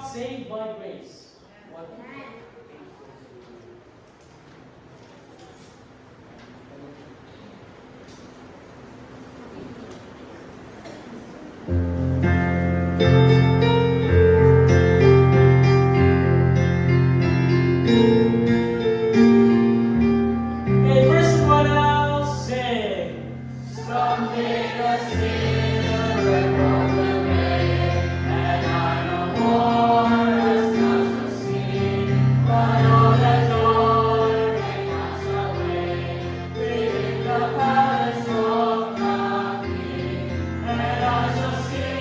Saved by grace. What? Okay, first one else, sing. Someday the sinner will walk away, and I no more as touch the sea, but all that joy may pass away within the palace of the King, and I shall see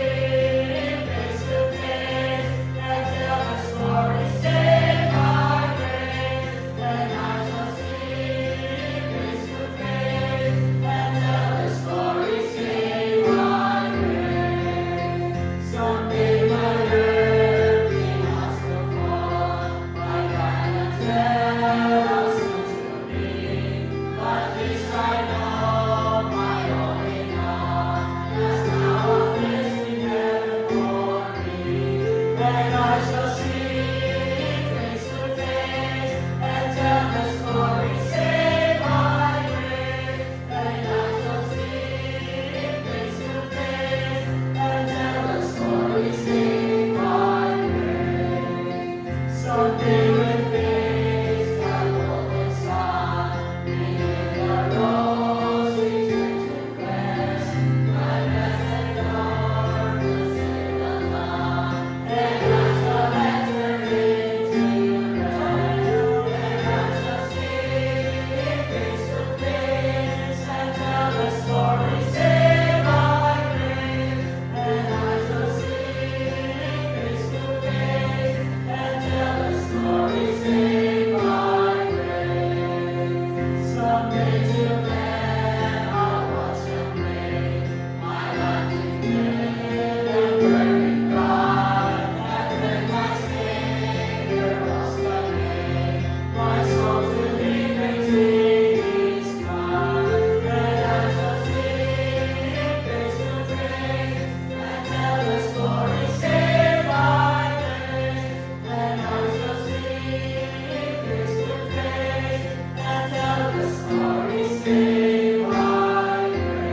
him face to face and tell the story saved by grace, and I shall see him face to face and tell the story saved by grace. Someday my earthly house will fall, my violent death soon to be, but this I know, my only God has now a place in heaven for me, and I shall see him face to face and tell the story saved by grace, and I shall see him face to face and tell the story saved by grace. Someday when face the golden sun, beneath the rose we turn to bless, my blessed Lord will save the love, and I shall enter into rest, and I shall see him face to face and tell the story saved by grace, and I shall see him face to face and tell the story saved by grace. Someday till then I'll watch and pray, my life declared and burning bright, and when my Savior lost again, my soul to leave and take his kind, and I shall see him face to face and tell the story saved by grace, and I shall see him face to face and tell the story saved by grace.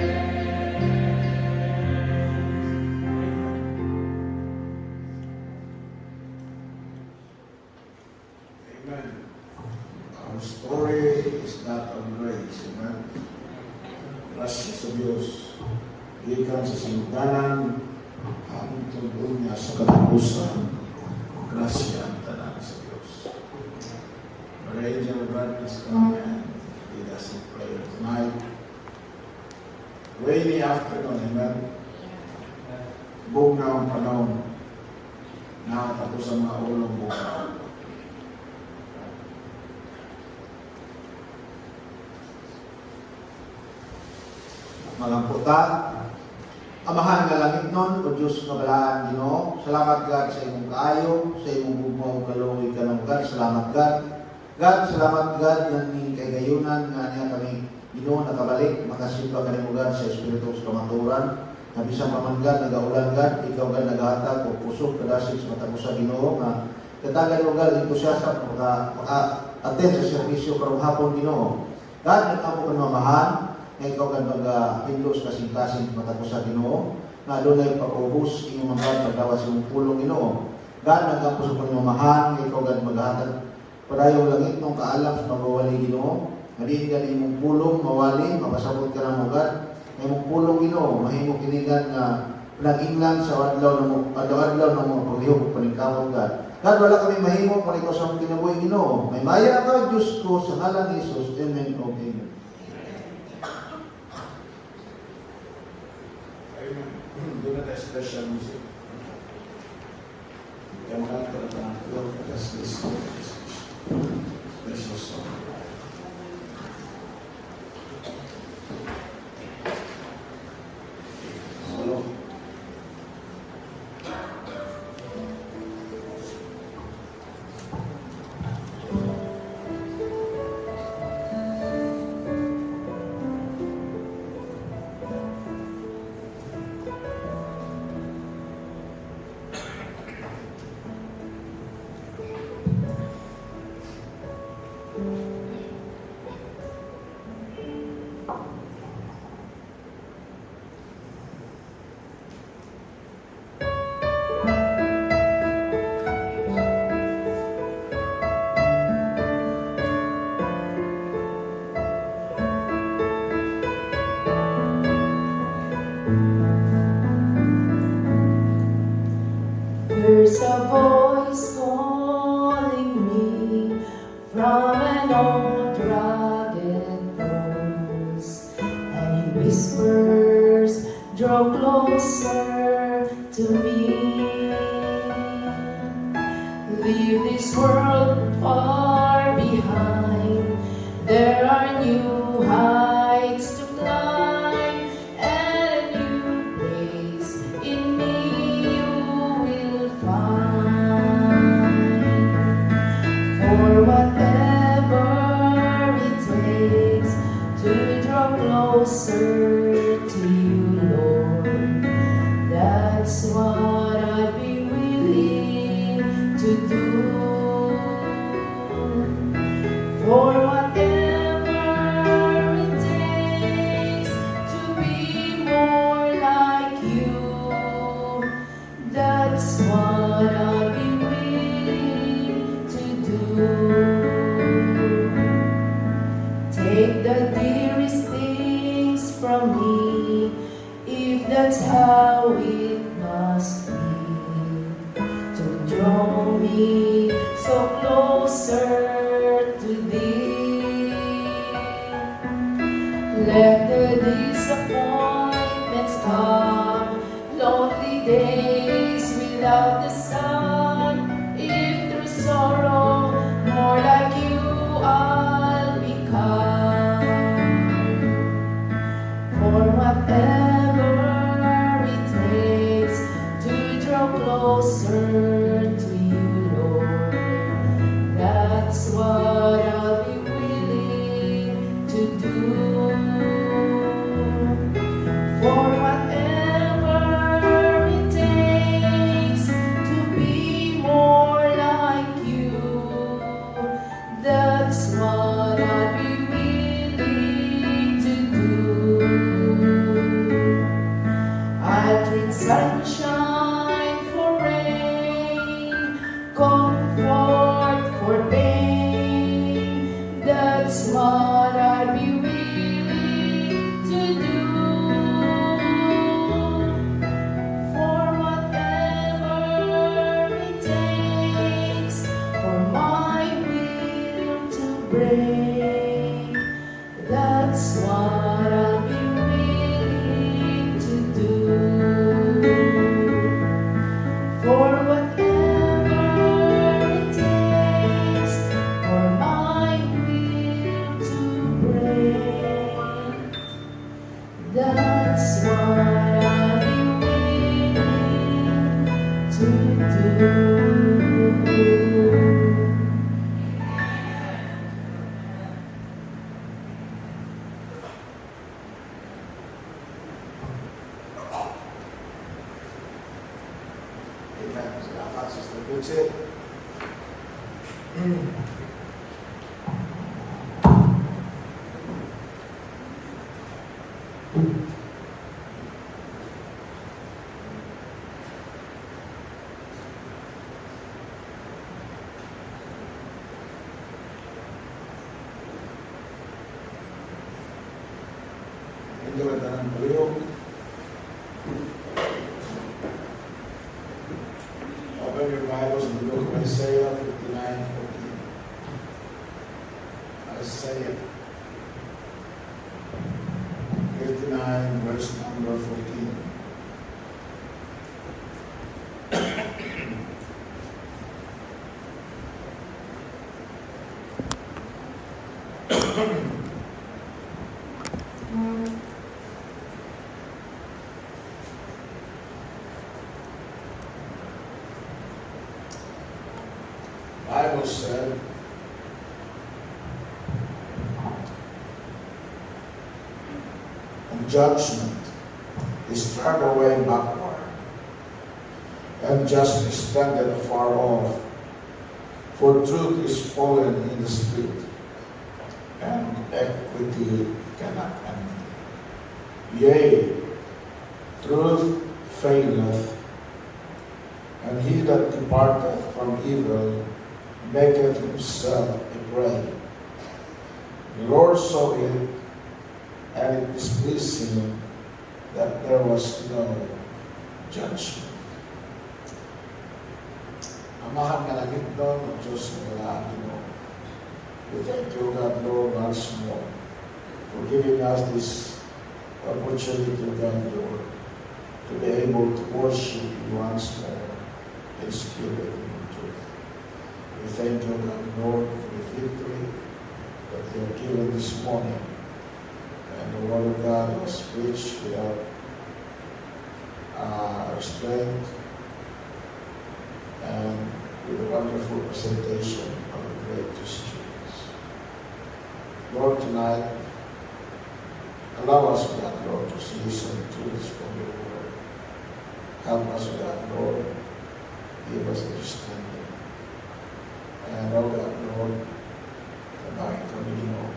Amen. Our story is that of grace. Amen. Grasya sa Diyos. Gikan sa samutanan, aming tulong niya sa katapusan. Grasya ang tanan sa Diyos. Our angel of God, please come and lead us in prayer tonight. Rainy afternoon, amen. Buong na ang panahon. Nakatapos sa mga ulong buka. Mga putat, amahan nga langit nun, o Diyos nga balaan, Ginoo. Salamat God sa imong kaayo, sa imong bugmaw kaluoy kanang God. Salamat God. God, salamat God nga ning kay gayunan nga niya kami Ginoo nakabalik, makasimba kanimugan sa Espiritu sa kamaturan, na bisang pamanggan, nagaulangan, ikaw gan naghatag o pusok, kadasig sa mata mo sa Ginoo, nga katagan mo gan, ito siya sa maka-attend sa servisyo karong hapon Ginoo. God, nagkamo ka mamahan, nga ikaw gan mag-hindos kasing-kasing mata mo sa Ginoo, nga doon ay pag-ubos, inyong mga pagdawa sa iyong pulong Ginoo. God, nagkamo sa pamamahan, nga ikaw gan maghatag, padayong langit nung kaalam sa pagwawali Ginoo. Madiin ka imong pulong mawali, mapasabot ka ng ugat. Imong pulong Ginoo, mahimo kinigan nga nag-inglan sa adlaw na mo paglihok paningkamot ka. God, wala kami mahimo kung ikaw sa kinabuhi Ginoo. May maya ka, Diyos ko, sa ngalan ni Jesus. Amen o amen. Amen. Doon na tayo special music. Kaya makakita na tayo ng Lord, that's this special song. Hello. There's a voice calling me from an old rugged rose, and he whispers, draw closer to me. Leave this world far behind, there are new heights to climb, and a new place in me you will find. For whatever it takes to draw closer to you, Lord, that's what I'd be willing to do. For whatever it takes to be more like you, that's what I'd be willing to do. Take the dearest things from me, if that's how it must be, to draw me so closer to thee. Let the disappointments come, lonely days without the sun. If through sorrow more like you I'll become. For whatever it takes to draw closer to you, Lord, that's what I'll be willing to do. For whatever it takes to be more like you, that's what I'll be willing to do. I'll trade sunshine for rain, comfort for pain. That's what I'd be willing to do. For whatever it takes for my will to break, that's what I'll be willing to do. For whatever it takes for my will to break, that's what I'll be willing to do. Amen. Salamat, Sister Bridget. Medyo ganda ng baliw. Open your Bibles in the book of Isaiah 59:14. Isaiah 59, verse number 14. Bible said, and judgment is turned away backward, and justice standeth afar off. For truth is fallen in the street, and equity cannot enter. Yea, truth faileth, and he that departeth from evil maketh himself a prey. The Lord saw it, and it displeased him that there was no judgment. Amahan na langit doon ng Diyos na walaan mo. We thank you, God, Lord, once more for giving us this opportunity, God, Lord, to be able to worship you once more in spirit and in truth. We thank you, God, Lord, for the victory that you have given this morning. And the word of God was preached without restraint and with a wonderful presentation of the great mysteries. Lord, tonight, allow us, God, Lord, to see some truths from your word. Help us, God, Lord, give us understanding. And oh God, Lord, tabahin kami Ginoo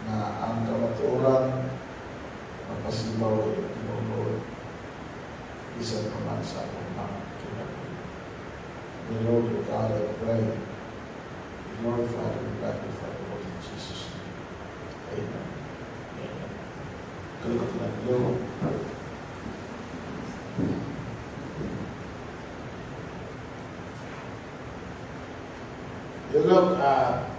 na ang kamatuoran mapasibaw ay Ginoo, Lord, bisan naman sa akong mga kinabuhi. The Lord, your God, I pray, be glorified and magnify the Lord in Jesus' name. Amen. Amen. Kalikot na Lord. You look at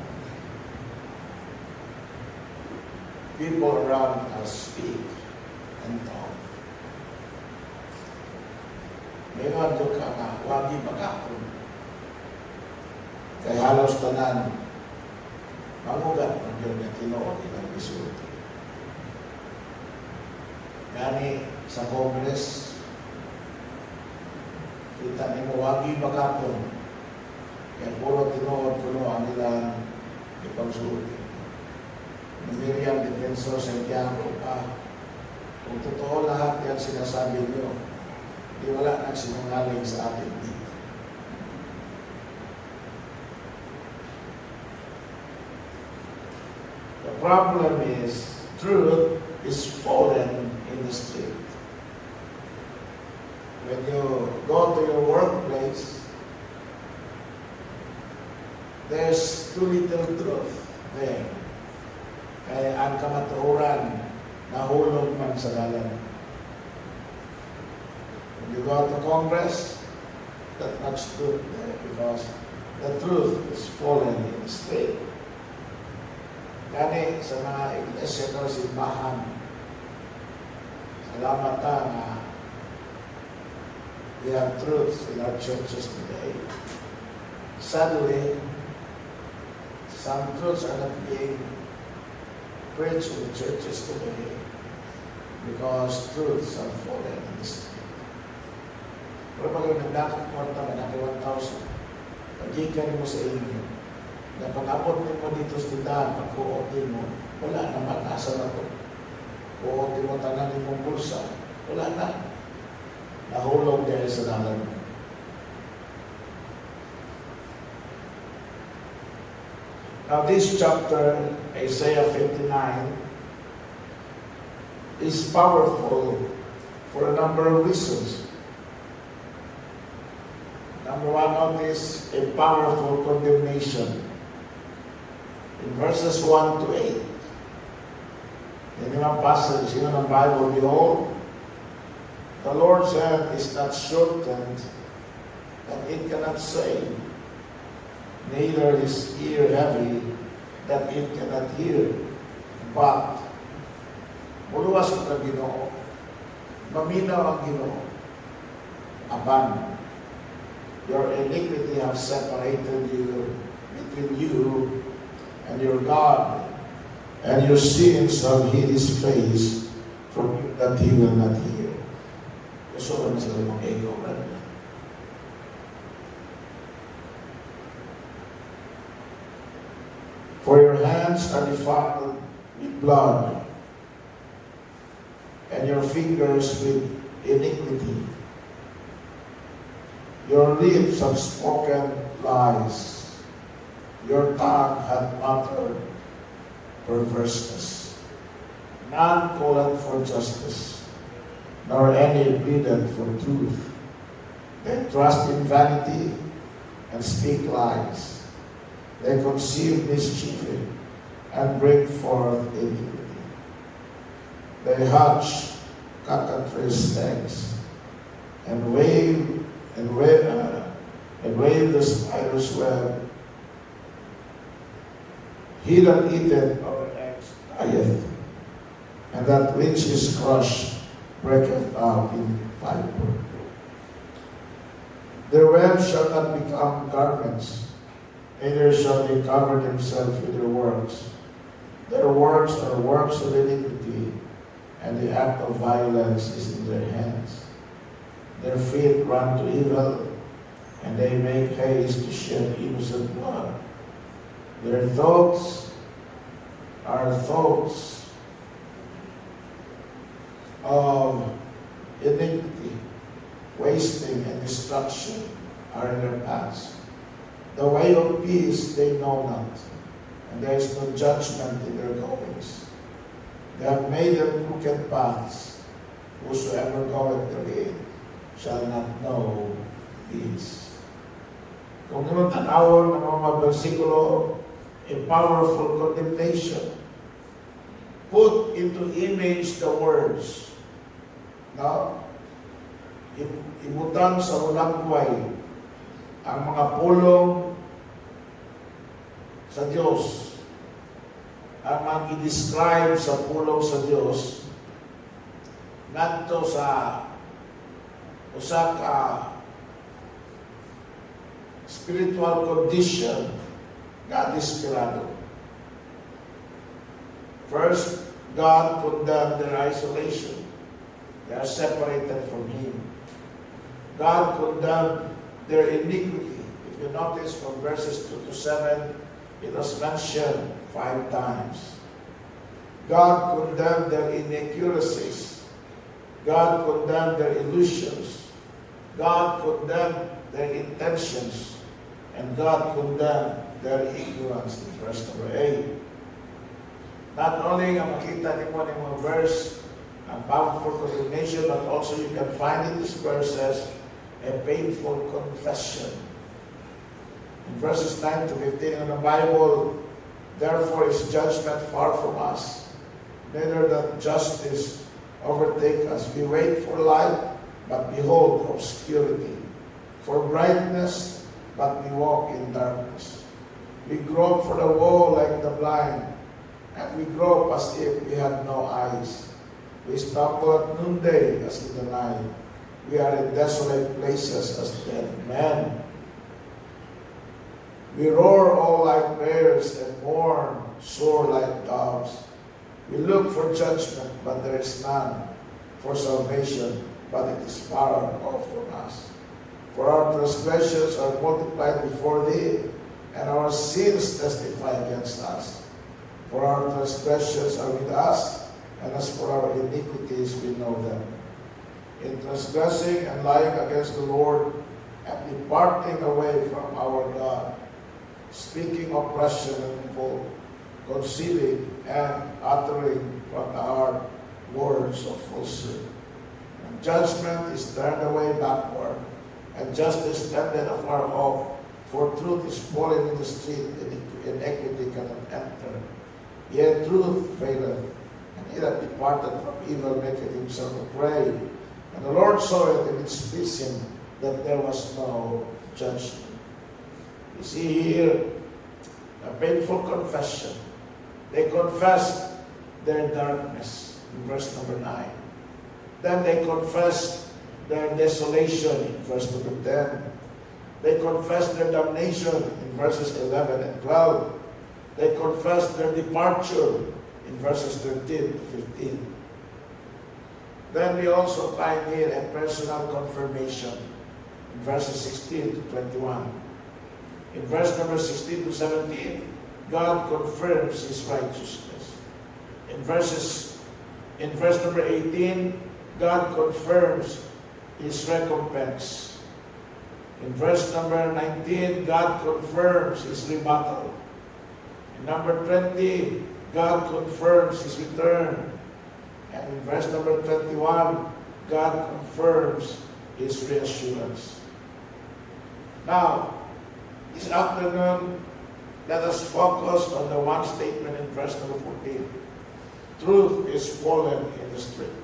people around us speak and talk. Mayroon doon ka nga, wagi magkakon. Kaya halos tanan, mamugat ng yun na tinoon ilang isulti. Gani sa Congress, kita ni mo wagi magkakon. Kaya puro tinood kuno ang ilang ipagsulti. Miriam Defensor Santiago pa, kung totoo lahat yan sinasabi niyo, di wala nagsinungaling sa atin dito. The problem is, truth is fallen in the street. When you go to your workplace, there's too little truth there. Kaya ang kamatuoran nahulog man sa dalan. When you go to Congress, that much truth there because the truth is fallen in the street. Gani sa mga iglesia o simbahan, salamat na we have truths in our churches today. Sadly, some truths are not being preached in the churches today because truths are fallen in the street. Pero pag nagdakot kwarta na natin 1,000, pag-ikan mo sa inyo, na pag-abot mo dito sa tindahan, pag-kuotin mo, wala naman, nasa na to. Kuotin mo tanan mong bulsa, wala na. Nahulog dahil sa dalan mo. Now this chapter, Isaiah 59, is powerful for a number of reasons. Number one, notice a powerful condemnation. In verses 1 to 8, in yung passage, yun ang Bible, behold, the Lord's hand is not shortened that it cannot save, neither his ear heavy that it cannot hear. But, muluwas ang Ginoo, maminaw ang Ginoo, aban, your iniquity has separated you between you and your God, and your sins have hid his face from you that he will not hear. Gusto ko na sila mong ego, brother. For your hands are defiled with blood, and your fingers with iniquity. Your lips have spoken lies. Your tongue hath uttered perverseness. None calleth for justice, nor any pleadeth for truth. They trust in vanity and speak lies. They conceive mischief and bring forth iniquity. They hatch cockatrice eggs and wave the spider's web. He that eateth our eggs dieth, and that which is crushed breaketh out in fibre. Their webs shall not become garments, neither shall they cover themselves with their works. Their works are works of iniquity, and the act of violence is in their hands. Their feet run to evil, and they make haste to shed innocent blood. Their thoughts are thoughts of iniquity, wasting and destruction are in their paths. The way of peace they know not, and there is no judgment in their goings. They have made them crooked paths. Whosoever goeth therein shall not know peace. Kung naman tanawon ng mga versikulo, a powerful condemnation. Put into image the words. No? Ibutang sa ulangway ang mga pulong sa Diyos. Ang mag-i-describe sa pulong sa Diyos ngadto sa usa ka spiritual condition God is inspirado. First, God condemned their isolation. They are separated from Him. God condemned their iniquity. If you notice from verses 2 to 7, it was mentioned 5 times. God condemned their inaccuracies. God condemned their illusions. God condemned their intentions. And God condemned their ignorance in verse number 8. Not only ang makita niyo ng mga verse, ang powerful condemnation, but also you can find in these verses a painful confession. In verses 9 to 15 in the Bible, therefore is judgment far from us, neither doth justice overtake us. We wait for light, but behold obscurity. For brightness, but we walk in darkness. We grope for the wall like the blind, and we grope as if we had no eyes. We stumble at noonday as in the night. We are in desolate places as dead men. We roar all like bears and mourn sore like doves. We look for judgment, but there is none, for salvation, but it is far off from us. For our transgressions are multiplied before thee, and our sins testify against us. For our transgressions are with us, and as for our iniquities we know them. In transgressing and lying against the Lord, and departing away from our God, speaking oppression and evil, concealing and uttering from the heart words of falsehood. And judgment is turned away backward, and justice tended afar off. For truth is fallen in the street, and iniquity cannot enter. Yet truth faileth, and he that departed from evil maketh himself a prey. And the Lord saw it in its vision that there was no judgment. You see here a painful confession. They confessed their darkness in verse number 9. Then they confessed their desolation in verse number 10. They confessed their damnation in verses 11 and 12. They confessed their departure in verses 13 to 15. Then we also find here a personal confirmation in verses 16 to 21. In verse number 16 to 17, God confirms His righteousness. In verse number 18, God confirms His recompense. In verse number 19, God confirms His rebuttal. In number 20, God confirms His return. And in verse number 21, God confirms His reassurance. Now, this afternoon, let us focus on the one statement in verse number 14. Truth is fallen in the street.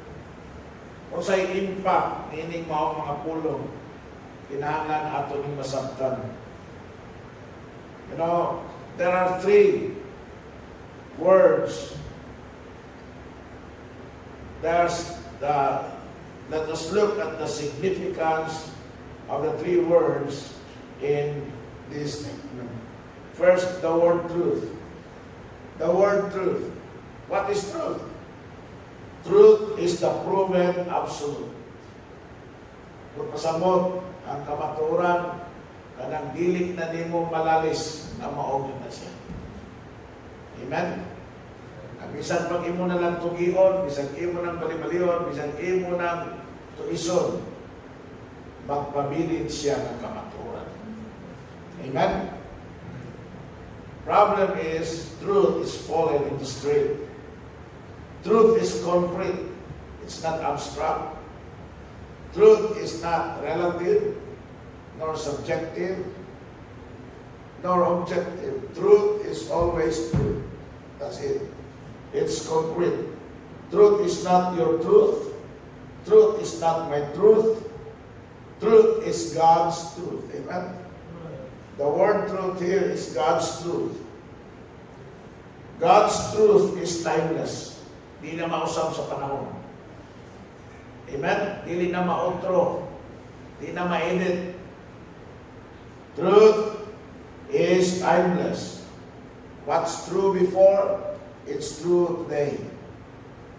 Kung sa'y impact, nining mga pulong, kinahanglan ato ning masabtan. You know, there are three words. Let us look at the significance of the three words in this statement. First, the word truth. The word truth. What is truth? Truth is the proven absolute. Kung pasamot ang kamaturan, kanang dili na nimo malalis na maogin na siya. Amen? Ang bisan pag imo na lang tugion, bisan imo nang balibalihon, bisan imo nang tuison, magpabilin siya ng kamaturan. Amen? Problem is, truth is fallen in the street. Truth is concrete. It's not abstract. Truth is not relative, nor subjective, nor objective. Truth is always truth. That's it. It's concrete. Truth is not your truth. Truth is not my truth. Truth is God's truth. Amen? The word truth here is God's truth. God's truth is timeless. Di na mausap sa panahon. Amen? Dili na maotro. Di na ma-edit. Truth is timeless. What's true before, it's true today.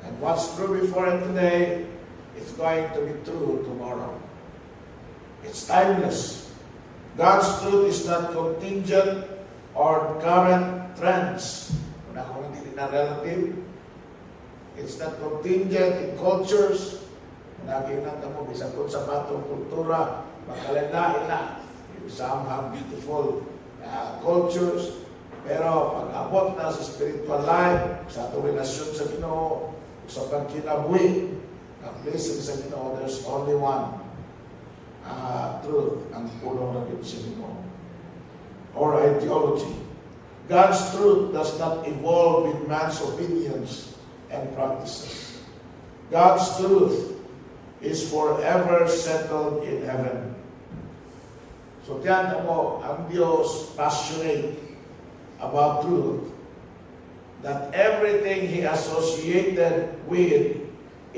And what's true before and today, it's going to be true tomorrow. It's timeless. God's truth is not contingent or current trends. Kung ako hindi na relative, it's not contingent in cultures. Naginan na mo, bisag kung sa batong kultura, magkalalain na. Some have beautiful cultures, pero pag-abot na sa spiritual life, sa atong relasyon sa Ginoo, sa pagkinabuhi, ang blessing sa Ginoo, there's only one truth, ang punong na sa Ginoo, or ideology. God's truth does not evolve with man's opinions and practices. God's truth is forever settled in heaven. So tiyan mo, ang Diyos passionate about truth, that everything He associated with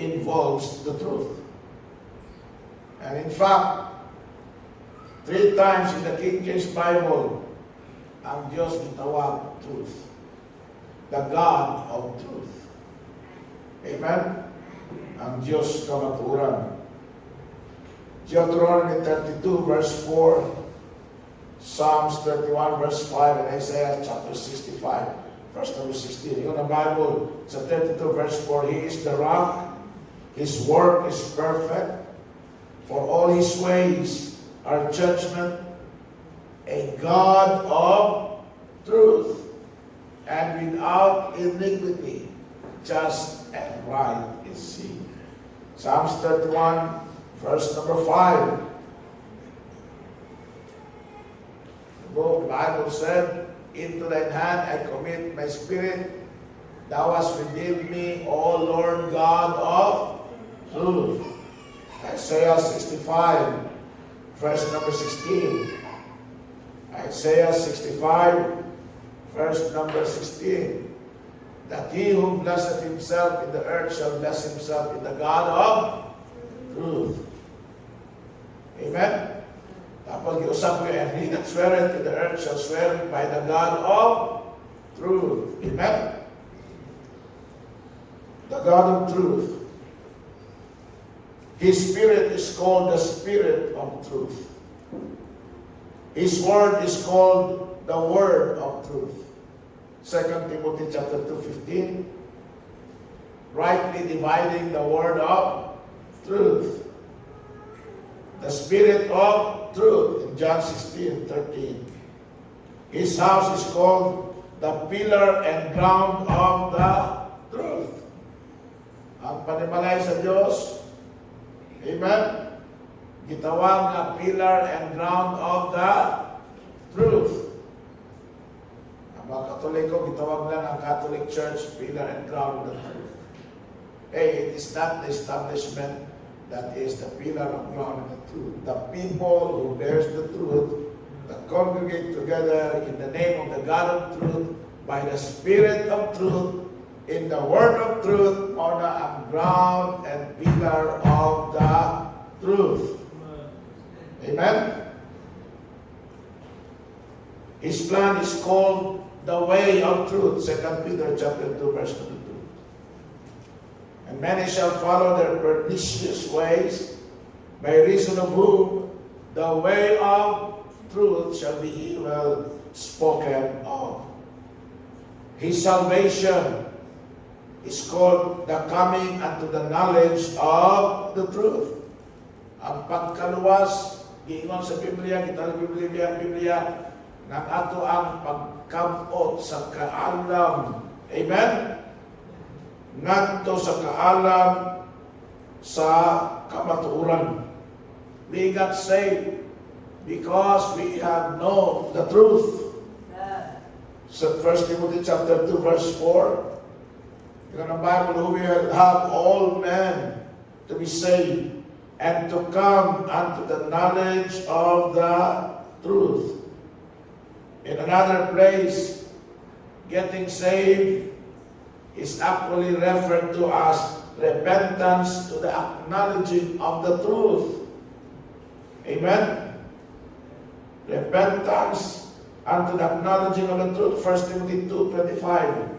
involves the truth. And in fact, 3 times in the King James Bible, ang Diyos gitawag truth. The God of truth. Amen? Ang Diyos kamaturan. Deuteronomy 32 verse 4, Psalms 31 verse 5, and Isaiah chapter 65 verse number 16. Yung na Bible sa 32 verse 4, He is the rock, His work is perfect, for all His ways are judgment, a God of truth, and without iniquity, just and right is he. Psalms 31, verse number 5. The Bible said, into thine hand I commit my spirit. Thou hast redeemed me, O Lord God of truth. Isaiah 65, verse number 16. Isaiah 65, verse number 16. That he who blesseth himself in the earth shall bless himself in the God of truth. Amen? Tapos giusap ko, and he that sweareth in the earth shall swear by the God of truth. Amen? The God of truth. His spirit is called the Spirit of truth. His word is called the Word of truth. 2 Timothy chapter 2:15. Rightly dividing the word of truth. The Spirit of truth in John 16:13. His house is called the pillar and ground of the truth. Ang panimalay sa Diyos, amen, gitawag na pillar and ground of the truth. Ang mga Katoliko, gitawag lang ang Catholic Church, pillar and ground of the truth. Hey, it is not the establishment that is the pillar and ground of the truth. The people who bears the truth, that congregate together in the name of the God of truth, by the Spirit of truth, in the word of truth, on the ground and pillar of the truth. Amen? His plan is called the way of truth, 2 Peter chapter 2, verse 2. And many shall follow their pernicious ways, by reason of whom the way of truth shall be evil spoken of. His salvation is called the coming unto the knowledge of the truth. Ang pagkaluwas, giingon sa Biblia, gitarong Biblia, ng ato ang pagkamot sa kaalam. Amen? Ngadto sa kaalam sa kamatuoran. We got saved because we have known the truth. So 1 Timothy chapter 2, verse 4. In the Bible, who will have all men to be saved and to come unto the knowledge of the truth. In another place, getting saved is actually referred to as repentance to the acknowledging of the truth. Amen? Repentance unto the acknowledging of the truth. 1 Timothy 2:25.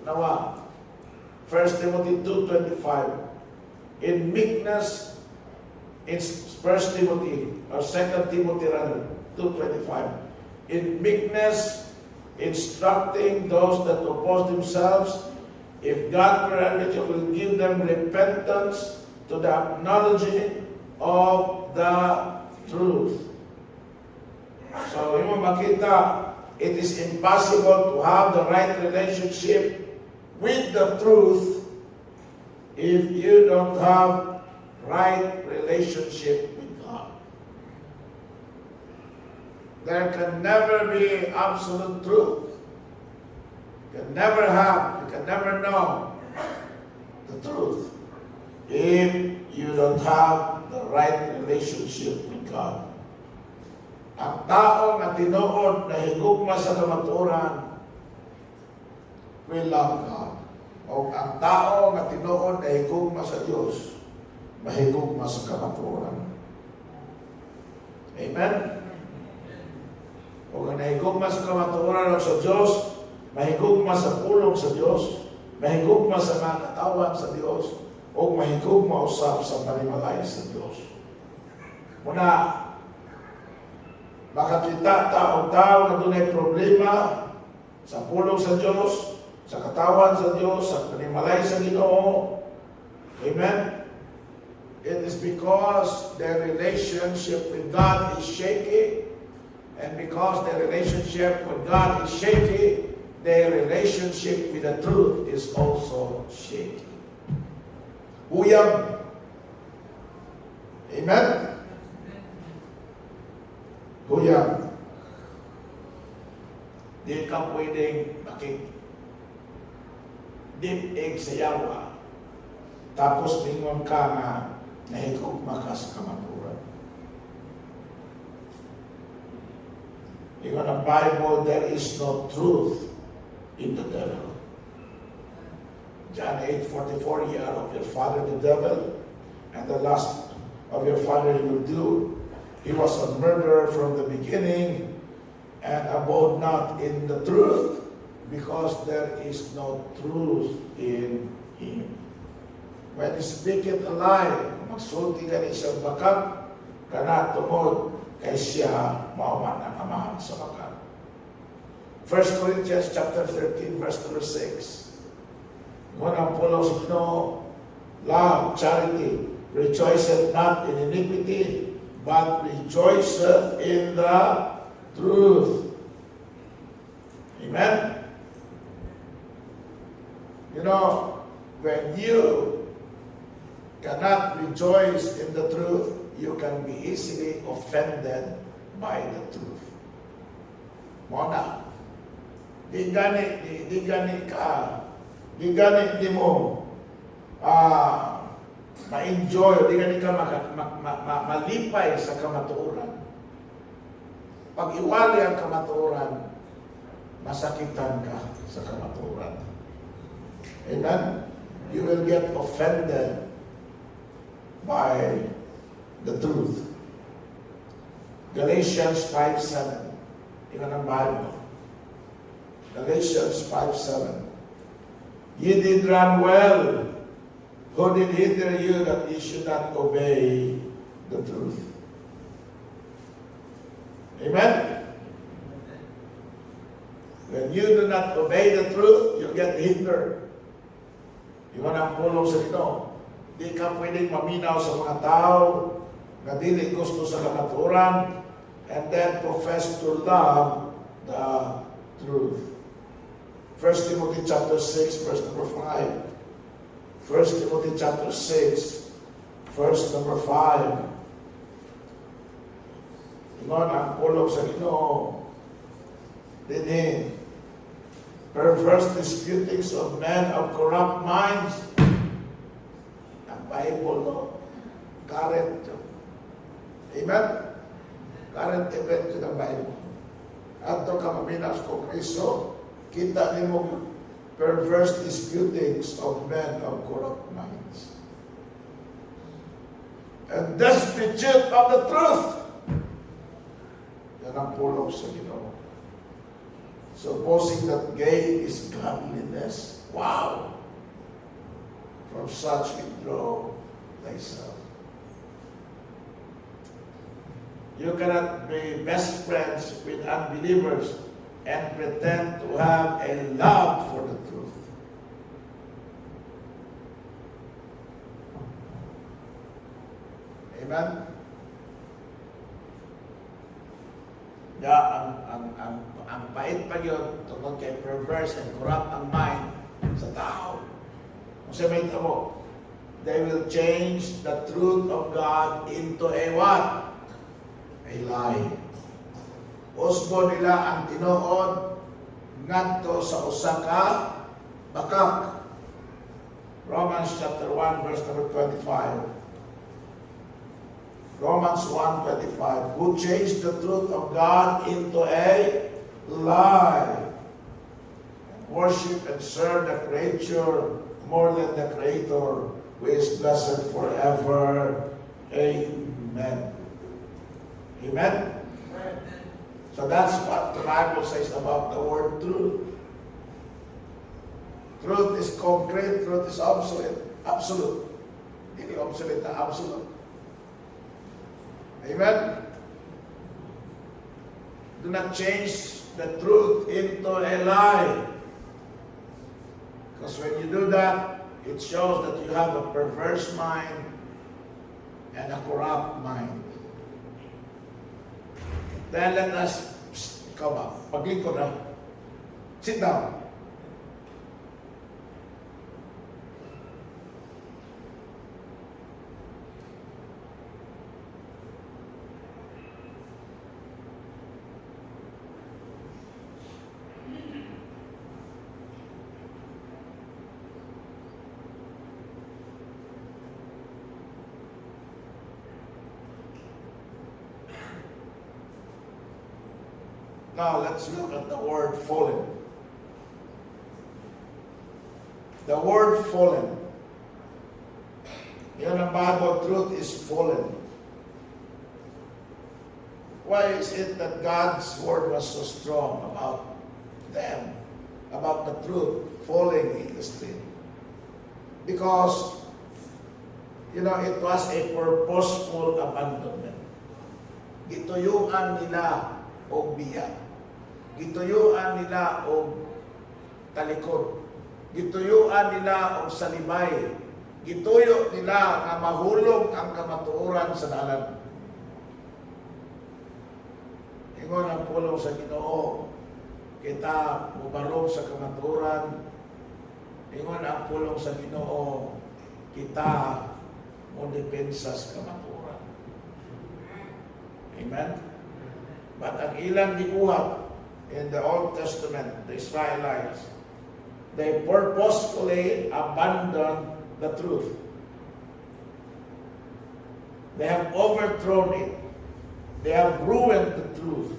Nawa. 1 Timothy 2:25. In meekness, in 1 Timothy, or 2 Timothy rather, 2:25. In meekness, instructing those that oppose themselves, if God permit, will give them repentance to the acknowledging of the truth. So, yung makita, it is impossible to have the right relationship with the truth if you don't have right relationship with God. There can never be absolute truth. You can never have, you can never know the truth if you don't have the right relationship with God. Ang tao na tinuod na higugma sa kamatuoran will love God. O ang tao na tinuod na higugma sa Diyos, mahigugma sa kamatuoran. Amen? O ang nahigugma sa kamatuoran o sa Diyos, mahigugma sa pulong sa Diyos, mahigugma sa mga katawan sa Diyos, o mahigugma usap sa panimalay sa Diyos. Muna, makakita tao na dunay problema sa pulong sa Diyos, sa katawan sa Diyos, sa panimalay sa Ginoo. Amen? It is because their relationship with God is shaky. And because their relationship with God is shaky, their relationship with the truth is also shaky. Huyang. Amen? Huyang. Di ka pwedeng deep egg sa yawa. Tapos ningon ka na nahigugma ka sa kamaturan. In the Bible, there is no truth in the devil. John 8:44, ye are of your father the devil, and the lust of your father you will do. He was a murderer from the beginning, and abode not in the truth, because there is no truth in him. When he speaketh a lie, magsulti ka ni siyang bakat, kana tungod kay siya mauman ang amahan sa bakat. 1 Corinthians chapter 13, verse number 6. Ngunang pulo sa Ginoo, love, charity, rejoiceth not in iniquity, but rejoiceth in the truth. Amen? You know, when you cannot rejoice in the truth, you can be easily offended by the truth. Mona, di mo ma-enjoy, di gani ka malipay sa kamatuoran. Pag iwali ang kamatuoran, masakitan ka sa kamatuoran. Amen? You will get offended by the truth. Galatians 5:7. Tingnan ang Bible. Galatians 5:7. Ye did run well. Who did hinder you that ye should not obey the truth? Amen? When you do not obey the truth, you get hindered. Iwan ang pulong sa ito. Di ka pwedeng maminaw sa mga tao na dili gusto sa kamatuoran and then profess to love the truth. 1 Timothy chapter 6, verse number 5. 1 Timothy chapter 6, verse number 5. Iwan ang pulong sa Ginoo. Dinhi, perverse disputings of men of corrupt minds. Ang Bible, no? Current. Amen? Current event to the Bible. Ato ka maminas ko Kristo, kita ni mo perverse disputings of men of corrupt minds. And destitute of the truth. Yan ang pulong sa Ginoo. Supposing that gain is godliness. Wow! From such withdraw thyself. You cannot be best friends with unbelievers and pretend to have a love for the truth. Amen? Ang pait pa yun, tungkol kay perverse and corrupt ang mind sa tao. Kung sa may tamo, they will change the truth of God into a what? A lie. Usbo nila ang tinuod ngadto sa usa ka bakak. Romans chapter 1, verse number 25. Romans 1:25, who changed the truth of God into a lie, and worship and serve the creature more than the Creator, who is blessed forever. Amen. Amen? So that's what the Bible says about the word truth. Truth is concrete, truth is absolute. Absolute. Hindi obsolete, absolute. Amen? Do not change the truth into a lie. Because when you do that, it shows that you have a perverse mind and a corrupt mind. Then let us, ikaw ba, paglingkod ha. Sit down. Now let's look at the word fallen. The word fallen. In the Bible, truth is fallen. Why is it that God's word was so strong about them, about the truth falling in the street? Because, it was a purposeful abandonment. Gituyuan nila o biya. Gituyuan nila o talikod. Gituyuan nila o salibay. Gituyo nila na mahulog ang kamatuoran sa dalan. Ingon ang pulong sa Ginoo, kita mubarog sa kamatuoran. Ingon ang pulong sa Ginoo, kita mo depensa sa kamatuoran. Amen? But ang ilang gibuhat in the Old Testament, the Israelites, they purposefully abandoned the truth. They have overthrown it. They have ruined the truth.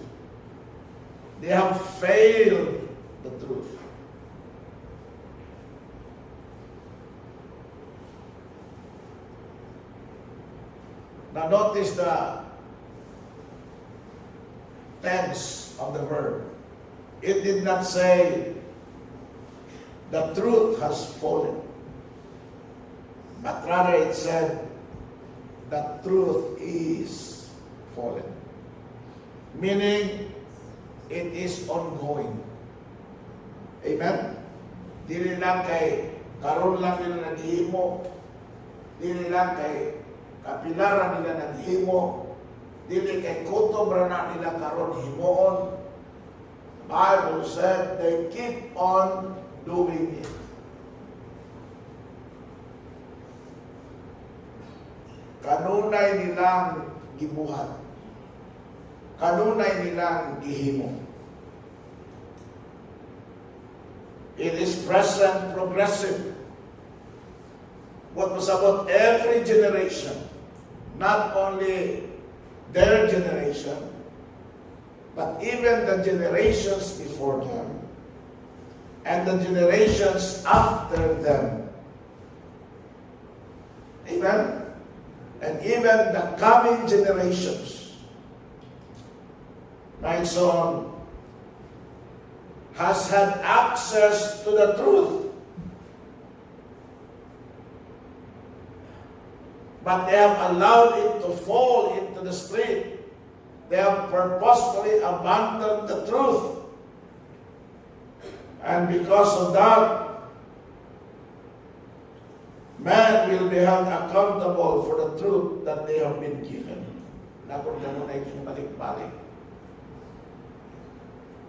They have failed the truth. Now notice the tense of the verb. It did not say the truth has fallen, but rather it said the truth is fallen. Meaning, it is ongoing. Amen? Dili lang kay karon lang nila naghimo, dili lang kay kapilaran nila naghimo, dili kay kutob ra na nila karon himoon. Bible said they keep on doing it. Kanunay nilang gibuhat. Kanunay nilang gihimo. It is present progressive. What was about every generation, not only their generation, but even the generations before them and the generations after them. Amen? And even the coming generations. My son has had access to the truth, but they have allowed it to fall into the street. They have purposefully abandoned the truth. And because of that, man will be held accountable for the truth that they have been given.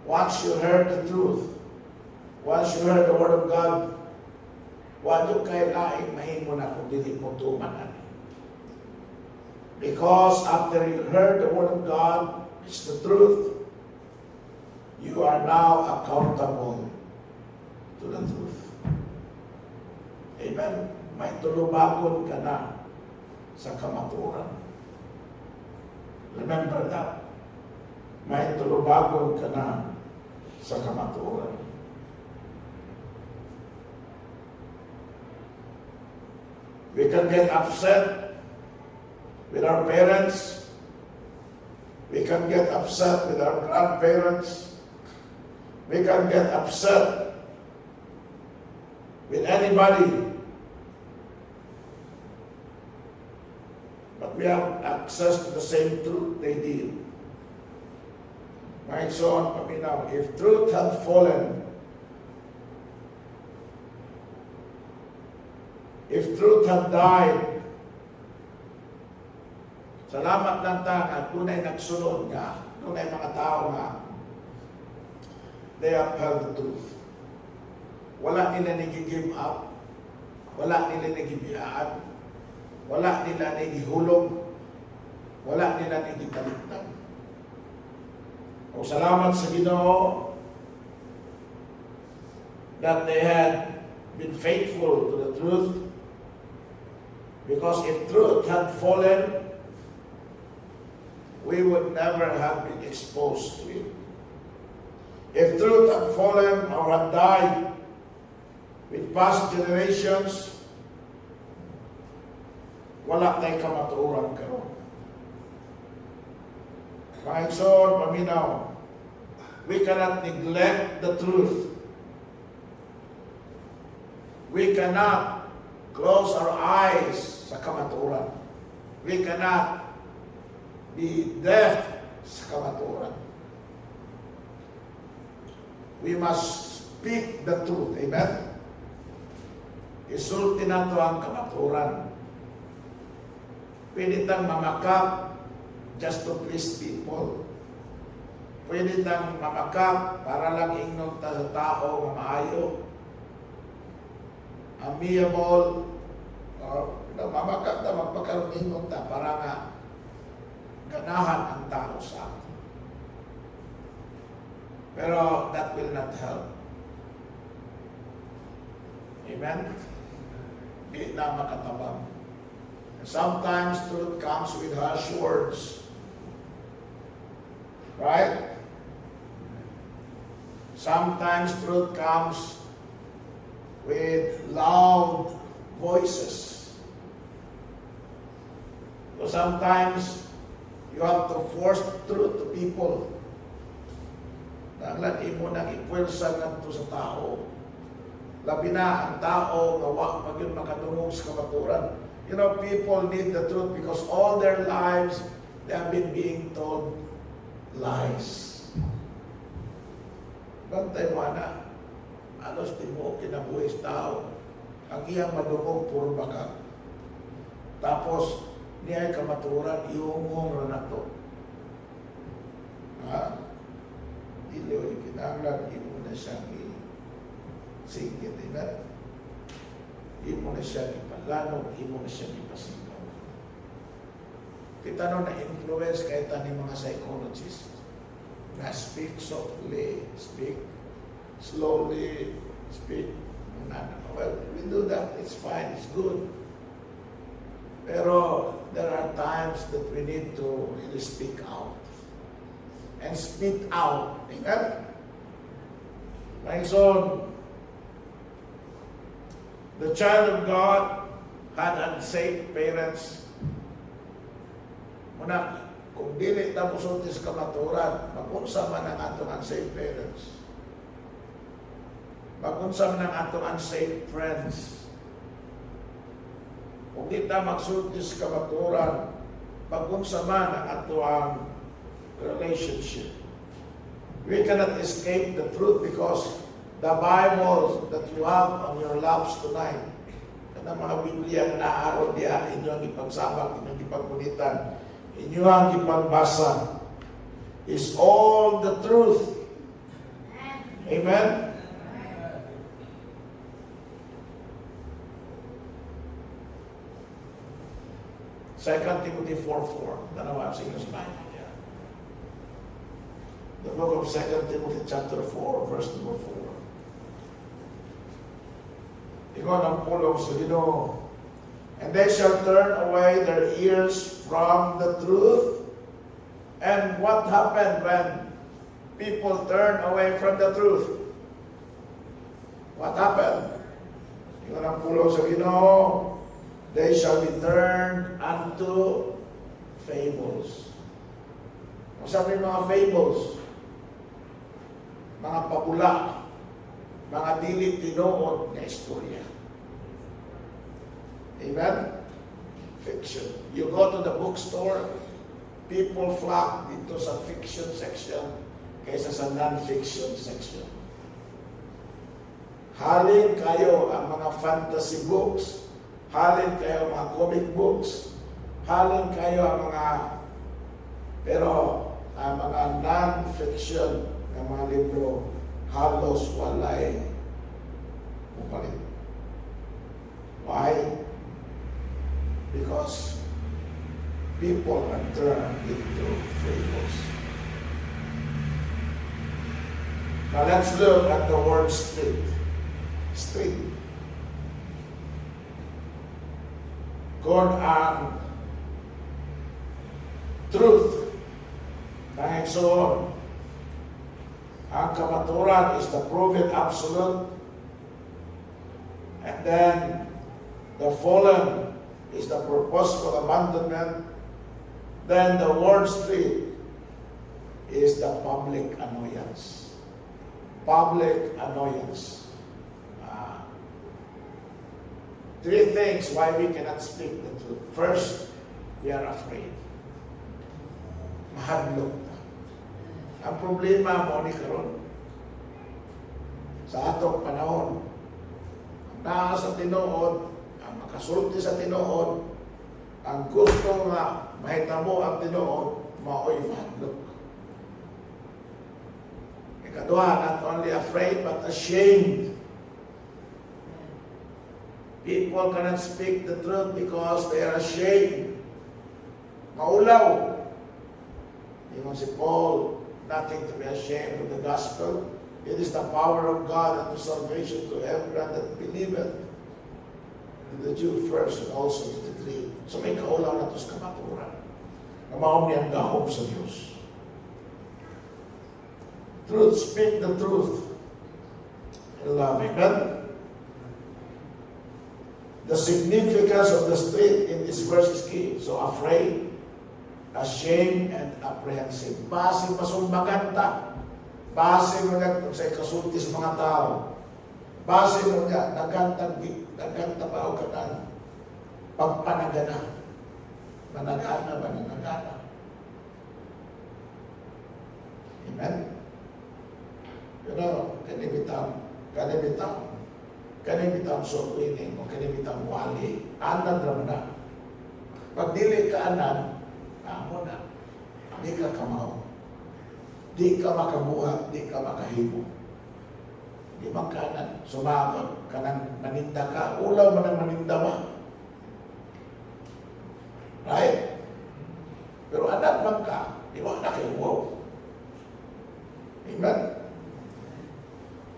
Once you heard the truth, once you heard the word of God, wala kay laing mahimo na kung dili mo tumanan. Because after you heard the word of God, it's the truth, you are now accountable to the truth. Amen? May tulubagon ka na sa kamatuoran. Remember that. May tulubagon ka na sa kamatuoran. We can get upset with our parents. We can get upset with our grandparents. We can get upset with anybody. But we have access to the same truth they did. My son, paminaw, if truth had fallen, if truth had died, salamat lang ta at tunay nagsunod nga Kung may mga tao na they upheld the truth. Wala nila nag-give up. Wala nila nag-ibiyaan. Wala nila nag-hulog. Wala nila nag-italitan. O salamat sa Ginoo that they had been faithful to the truth. Because if truth had fallen, we would never have been exposed to it. If truth had fallen or had died with past generations, wala tayong kamatuoran karon. Mga igsoon, paminaw, we cannot neglect the truth. We cannot close our eyes sa kamatuoran. We cannot be deaf sa kamatuoran. We must speak the truth. Amen? Isulti na to ang kamatuoran. Pwede tang mamakap just to please people. Pwede tang mamakap para lang ingnon ta sa tao maayo. Amiable, or mamakap na magpakaroon ingnon ta para nga ganahan ang tao sa atin. Pero that will not help. Amen? Di na makatabang. Sometimes truth comes with harsh words. Right? Sometimes truth comes with loud voices. So sometimes you have to force truth to people. Nanglan imo nang ipwersa ngadto sa tao. Labi na ang tao nga wa pag yun makadungog sa kamaturan. You know, people need the truth because all their lives they have been being told lies. Bantay mo na, anos di mo kinabuhis tao, ang iyang madungog puro baka. Tapos, niya'y kamaturan, iungong na to. Ha? Iloy, kinanglan, imo na siyang singit, amen? Imo na siya ipalanog, imo na siya ipasigaw. Kita no na-influence kahit ni mga psychologists na speak softly, speak slowly, speak. Well, we do that, it's fine, it's good. Pero there are times that we need to really speak out. And speak out. Amen? My son, the child of God had unsaved parents. Muna, kung dili na musulti sa kamaturan, mag-unsa man ang atong unsaved parents. Mag-unsa man ang atong unsaved friends. Kung di na magsulti sa kamaturan, mag-unsa man ang atong relationship. We cannot escape the truth because the Bible that you have on your laps tonight, na mga Biblia na naaraw diya, inyong ipagsabak, inyong ipagkulitan, inyong ipagbasa, is all the truth. Amen? Second Timothy 4:4. Dalawa ang sinus line. The book of 2 Timothy chapter 4, verse number 4. Ikaw ang pulong sa Ginoo. And they shall turn away their ears from the truth. And what happened when people turn away from the truth? What happened? Ikaw ang pulong sa Ginoo. They shall be turned unto fables. Kung sabi mga fables, mga pabula, mga dili tinuod na istorya. Amen? Fiction. You go to the bookstore, people flock dito sa fiction section kaysa sa non-fiction section. Halin kayo ang mga fantasy books, halin kayo ang mga comic books, halin kayo ang mga, pero ang mga non-fiction na mga libro halos walay upalit. Why? Because people are turned into fables. Now let's look at the word street. Street. Kung ang truth na igsoon, ang kamaturan is the proven absolute, and then the fallen is the purposeful abandonment, then the word street is the public annoyance. Public annoyance. Three things why we cannot speak the truth. First, we are afraid. Mahadlok na. Ang problema mo ni karon sa atong panahon, ang naa sa tinuod, ang makasulti sa tinuod, ang gusto nga mahitabo ang tinuod, mao'y mahadlok. Ikaduha, not only afraid but ashamed. People cannot speak the truth because they are ashamed. Maulaw. Ingon si Paul, nothing to be ashamed of the gospel. It is the power of God unto salvation to everyone that believeth, to the Jew first and also to the Greek. So may kaulaw na ito sa kamaturan. Na maong niyang gahom sa Diyos. Truth, speak the truth. In love, amen? The significance of the street in this verse is key. So afraid, ashamed, and apprehensive. Base masumbagan ta. Base mo nga sa kasulti sa mga tao. Base mo nga naganta pa o kanan. Pagpanagana. Managana. Amen? You know, kanibitang surwining o kanibitang wali, anan naman na. Pag dili ka anan, amo na. Di ka kamaw. Di ka makabuhat, di ka makahibo. Di man ka anan. Sumabot ka nang maninda ka. Ulaw man ang maninda mo. Right? Pero anak man ka, di ba na kayo wow. Amen?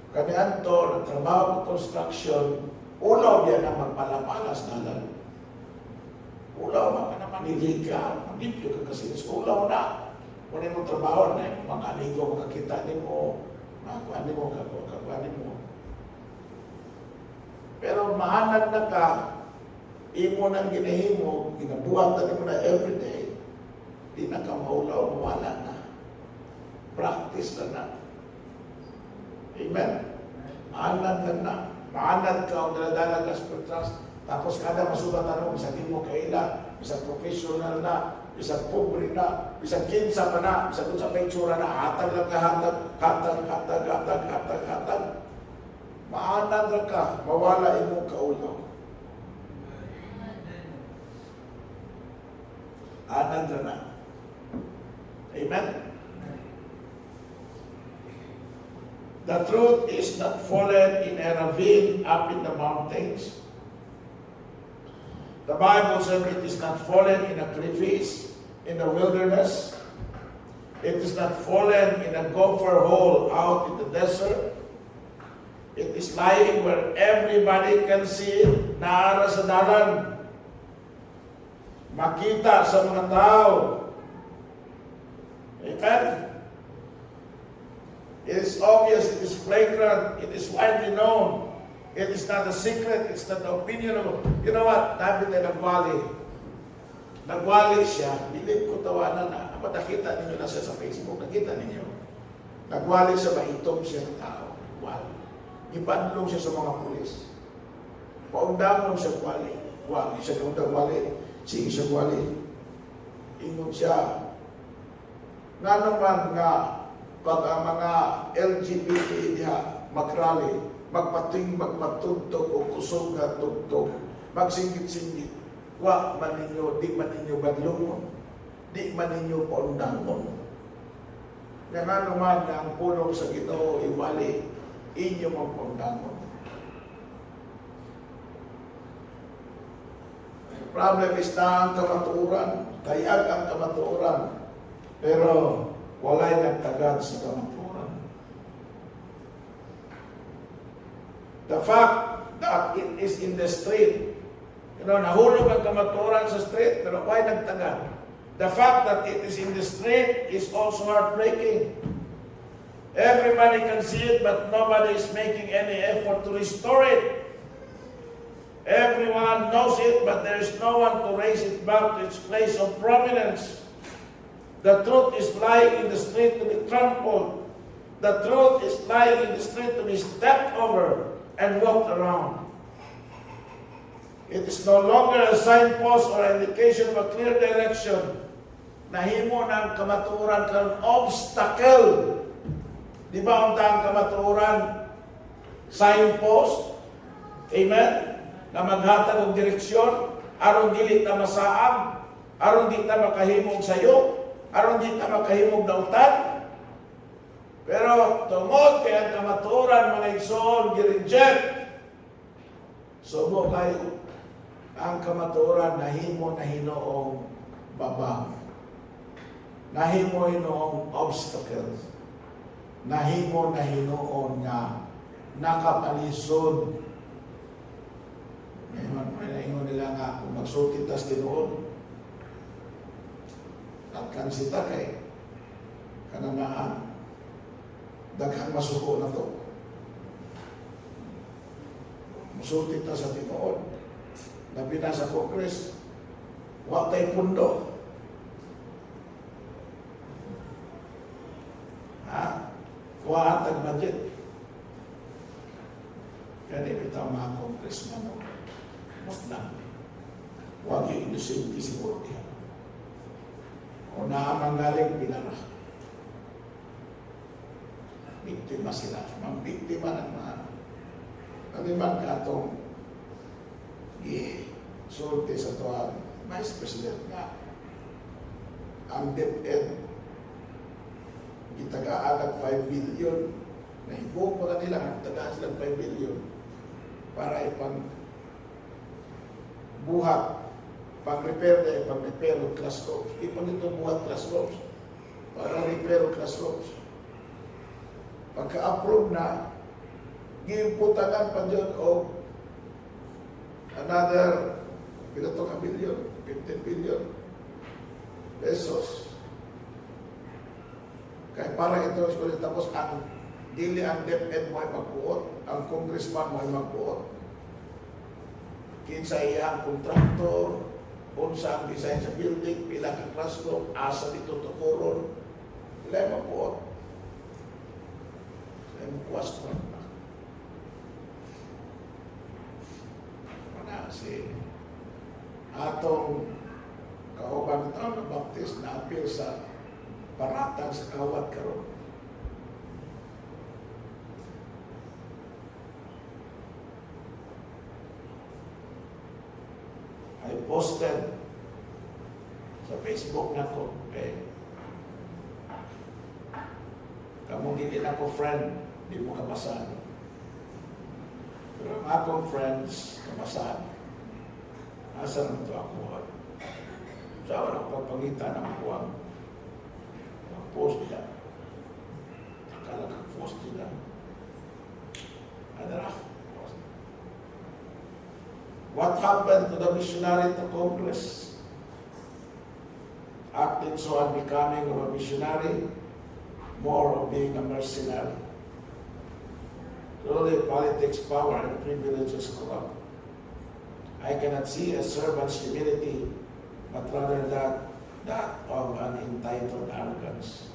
Kanian to, nagtrabaho ko construction, ulaw yan ang magpalapalas nalang. Ulaw man ka na maniliga, manipyo ka kasi ulaw na. Kung mo trabaho na yung mga amigo, makakita mo, kakuha mo. Pero mahanag na ka, imo nang ginahimo, ginabuhatan mo na everyday, di na ka maulaw, mawala na. Practice na. Amen? Maanad lang na. Maanad ka o daladala gospel trust. Tapos kada masubatan mo, bisa di mo kaila, bisa professional na, bisa pobre na, bisa kinsa pa na, bisa kung sa picture na, hatag lang ka, hatag. Maanad lang ka, mawala imong kaulaw. Anad lang na. Amen? The truth is not fallen in a ravine up in the mountains. The Bible says it is not fallen in a crevice in the wilderness. It is not fallen in a gopher hole out in the desert. It is lying where everybody can see it, naara sa dalan. Makita sa mga tao. Amen? It is obvious, it is flagrant, it is widely known. It is not a secret, it's not the opinion of... You know what? David ay nagwali. Nagwali siya, bilib ko tawanan na. Nakita ninyo na siya sa Facebook, nakita ninyo. Nagwali siya, maitom siya ng tao. Nagwali. Ipanlong siya sa mga pulis. Paundamon siya gwali. Wali siya nung nagwali. Sige siya gwali. Ingon siya. Nga naman nga, pag ang mga LGBT diha magrally, magpatugtog o kusog nga tugtog, magsingit-singit, di man ninyo badlungon, di man ninyo paundamon. Nga nga naman na ang pulong sa Ginoo iwali, inyo magpundangon. The problem is na ang kamatuoran, kayag ang kamatuoran, pero walay nagtagad sa kamatuoran. The fact that it is in the street, nahulog ang kamatuoran sa street, pero why nagtagad? The fact that it is in the street is also heartbreaking. Everybody can see it, but nobody is making any effort to restore it. Everyone knows it, but there is no one to raise it back to its place of prominence. The truth is lying in the street to be trampled. The truth is lying in the street to be stepped over and walked around. It is no longer a signpost or indication of a clear direction. Nahimo ng kamatuoran karon obstacle. Di ba ang kamatuoran? Signpost. Amen? Na maghatag og direksyon, aron dili ta masaag, aron di ta makahimog sayo, aron di ta makahimog dautan. Pero tungod kay ang kamatuoran mga igsoon gi-reject. Subo kayo ang kamatuoran nahimo na hinoong babang. Nahimo hinoong obstacles. Nahimo na hinoon nga nakapalisod. May naingon nila nga kung magsulti tas tinuod. Nagkan sita kay kanang daghang masuko na to. Musulti ta sa tinuod. Labi na sa Congress, wa tay pundo. Wa hatag budget. Kaya bitaw mga congressman mo. Mutlang. Huwag yung inusinti siguro diyan. O naamanggaling pinara. Biktima sila. Mambiktima ng mga kaliman katong i-sulti sa tuwang Vice President nga ang DepEd itagaan ng 5 billion na ibong mga nila itagaan silang 5 billion para ipang buhat pang-repair na pang-repair ng classrooms ipang ito buhat classrooms para repair ng classrooms pagka-approve na giimputangan pa dyan o another piloto ka billion 15 billion pesos. Kaya para ito tapos ang dili ang DepEd mo ay magbuot, ang congressman mo ay magbuot. Kinsa iyang kontraktor, unsa ang design sa building, pila ka classroom, asa dito tukuron, sila ay magbuot. Sila ay magkuwas ko na. Mana si atong kauban ito na baptist na apil sa paratang sa kawat karon. I posted sa Facebook na ko kamong dili na ko friend, di mo kabasahan. Pero ang akong friends kabasahan. Asa naman ito ako? Saan ako pagpangita ng kuwang post nila. Akala kang post nila. Adara. What happened to the missionary to Congress? Acting so unbecoming of a missionary, more of being a mercenary. Truly, politics, power, and privileges corrupt. I cannot see a servant's humility, but rather that of an entitled arrogance.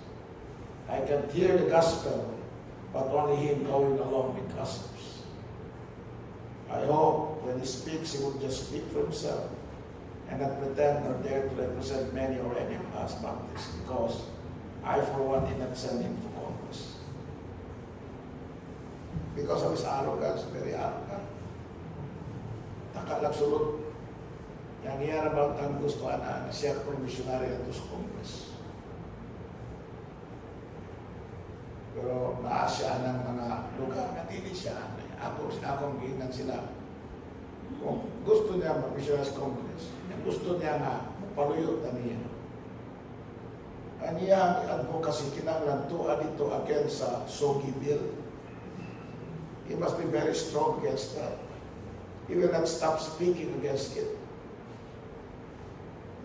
I can hear the gospel, but only him going along with gossips. I hope when he speaks, he will just speak for himself and not pretend or dare to represent many or any of us Baptists, because I, for one, did not send him to Congress. Because of his arrogance, very arrogant. Nakalagsulod. Yang niya about ang gusto na siya kong missionary at sa Congress. Pero naasya ng mga lugar na dili siya. Akong ginan sila. Kung gusto niya mag-Missionaries Congress, gusto niya na magpaluyot na niya. Ang iyang advocacy kinahanglan tuwa dito against sa Sogi Bill. He must be very strong against that. He will not stop speaking against it.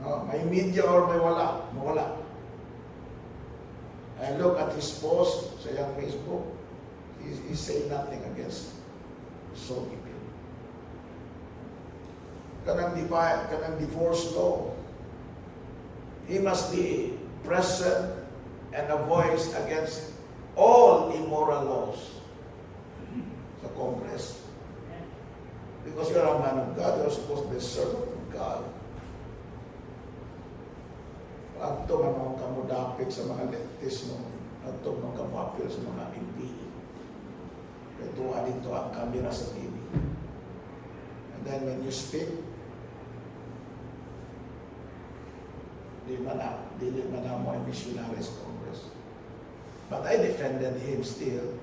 No, may media or may mawala. I look at his post sa iyang Facebook, he say nothing against Sogi Bill. Kanang divorce law. He must be present and a voice against all immoral laws sa Congress. Because you're a man of God, you're supposed to be a servant of God. Adto man ang kamudapit sa mga leftist no, adto man kamapil sa mga MP. Ito dito ang kamera sa TV. And then when you speak, dili man mo ang Missionaries Congress. But I defended him still.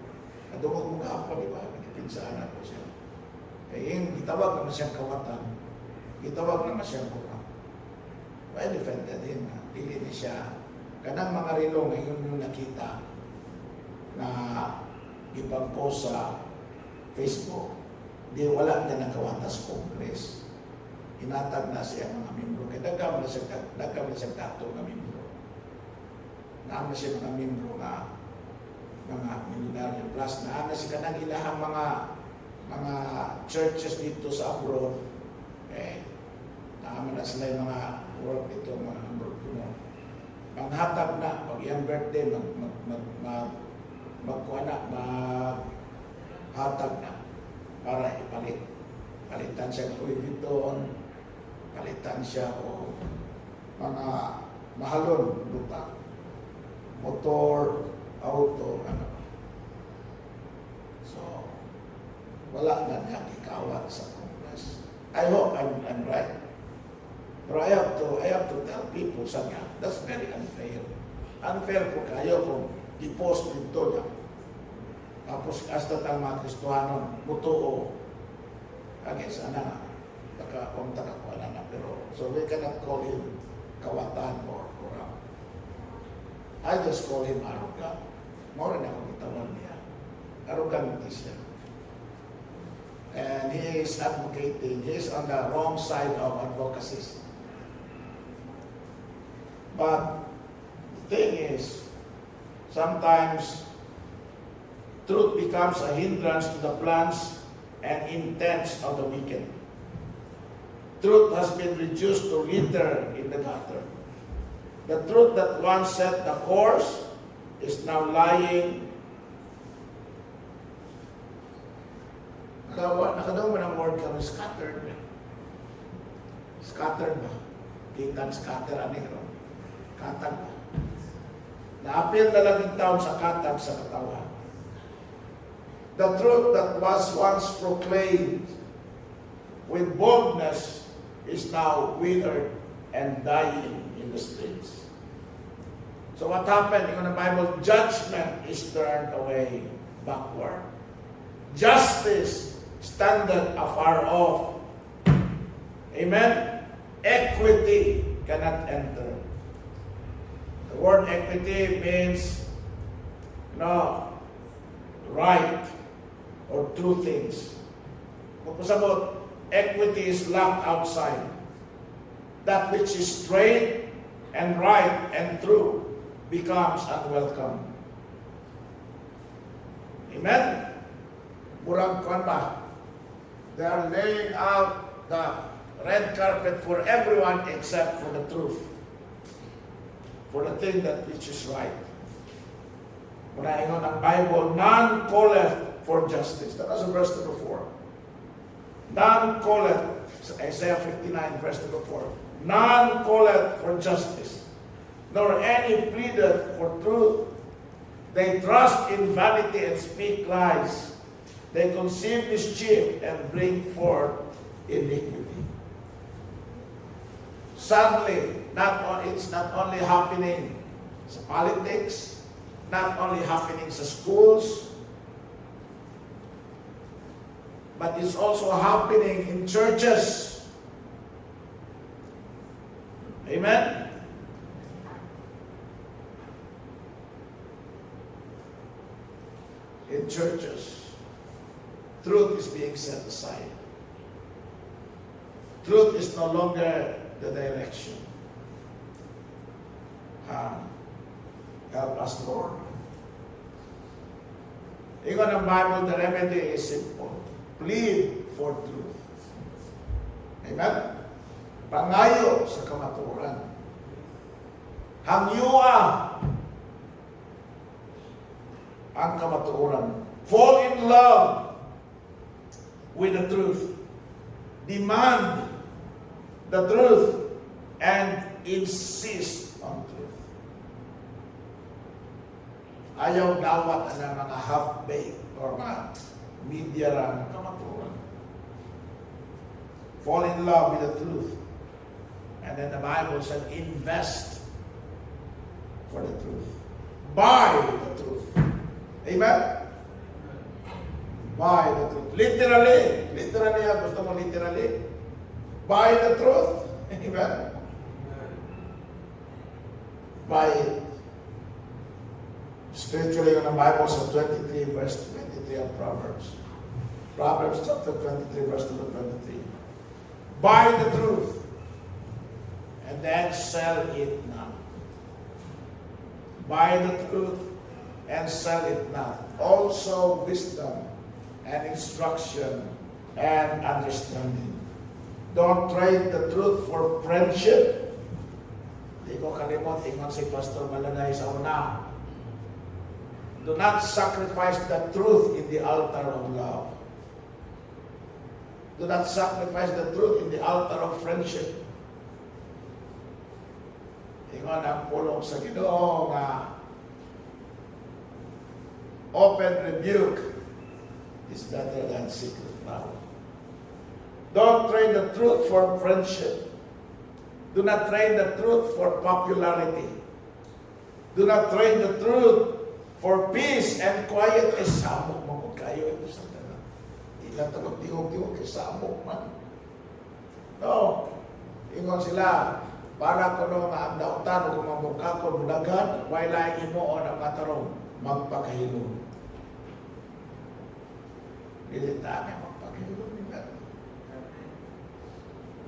Nadungog mo kahapon, di ba? Pinsaan ako siya. Kaya gitawag naman siyang kawatan. Gitawag naman siyang kurang. I defended him. Dili ni siya. Kanang mga rilo ngayon yung nakita na ipang-post sa Facebook, di wala na nakawatas Congress. Hinatag na siya mga membro. Kaya dagam na siya dato na membro. Naama siya mga membro na mga milyonaryo plus. Naama siya kanang ilahang mga churches dito sa abroad. Naama na sila yung mga work dito, mga abroad. Panghatag na, pag iyang birthday, maghatag na para ipalit. Palitan siya ng Louis Vuitton, palitan siya o mga mahalon lupa, motor, auto, ano. So, wala na niya ikawat sa Congress. I hope I'm right. Pero I have to tell people something. That's very unfair. Unfair po kayo kung i-post dito niya. Tapos hasta tang mga Kristohanon, mutuo. Against ana, taka ko na. Pero, so we cannot call him kawatan or corrupt. I just call him arrogant. More na akong itawan niya. Arrogant siya. And he is advocating, he is on the wrong side of advocacy. But the thing is, sometimes truth becomes a hindrance to the plans and intents of the wicked. Truth has been reduced to litter in the gutter. The truth that once set the course is now lying. Nakadaw mo ng word kami, scattered. Scattered ba? Kitang scatter, ano yun? Katag ba? Naapil na lang yung taon sa katag sa katawan. The truth that was once proclaimed with boldness is now withered and dying in the streets. So what happened in the Bible? Judgment is turned away backward. Justice standeth afar off. Amen? Equity cannot enter. The word equity means, right or true things. Kung pasabot, equity is locked outside. That which is straight and right and true becomes unwelcome. Amen? Murag kuan ba? They are laying out the red carpet for everyone except for the truth. For the thing that which is right. Muna ingon ang Bible, none calleth for justice. That was verse number 4. None calleth, Isaiah 59 verse number 4. None calleth for justice, nor any pleadeth for truth. They trust in vanity and speak lies. They conceive mischief and bring forth iniquity. Sadly, it's not only happening sa politics, not only happening sa schools, but it's also happening in churches. Amen? In churches, truth is being set aside. Truth is no longer the direction. Help us, Lord. Ingon ang Bible, the remedy is simple. Plead for truth. Amen? Pangayo sa kamaturan. Hangyua ang kamaturan. Fall in love with the truth. Demand the truth and insist on truth. Ayaw dawat ang mga half-baked or mga media lang kamaturan. Fall in love with the truth. And then the Bible said, invest for the truth. Buy the truth. Amen? Buy the truth. Literally. Literally, gusto mo literally? Buy the truth. Amen? Buy it. Scripturally, in the Bible, sa 23 verse 23 of Proverbs. Proverbs chapter 23 verse 23. Buy the truth and then sell it not. Buy the truth and sell it not. Also wisdom and instruction and understanding. Don't trade the truth for friendship. Di ko kalimot, ingon si Pastor Malanay sa una. Do not sacrifice the truth in the altar of love. Do not sacrifice the truth in the altar of friendship. Ingon ang pulong sa Ginoo nga open rebuke is better than secret love. Don't trade the truth for friendship. Do not trade the truth for popularity. Do not trade the truth for peace and quiet. Samok mo kayo ito sa tanan. Ilang tagot tingog-tingog samok man. No. Ingon sila, para kuno nga ang dautan o mamukakon budagan, why laing imo ang matarong magpakahilom. Dili ta nga magpakahilom.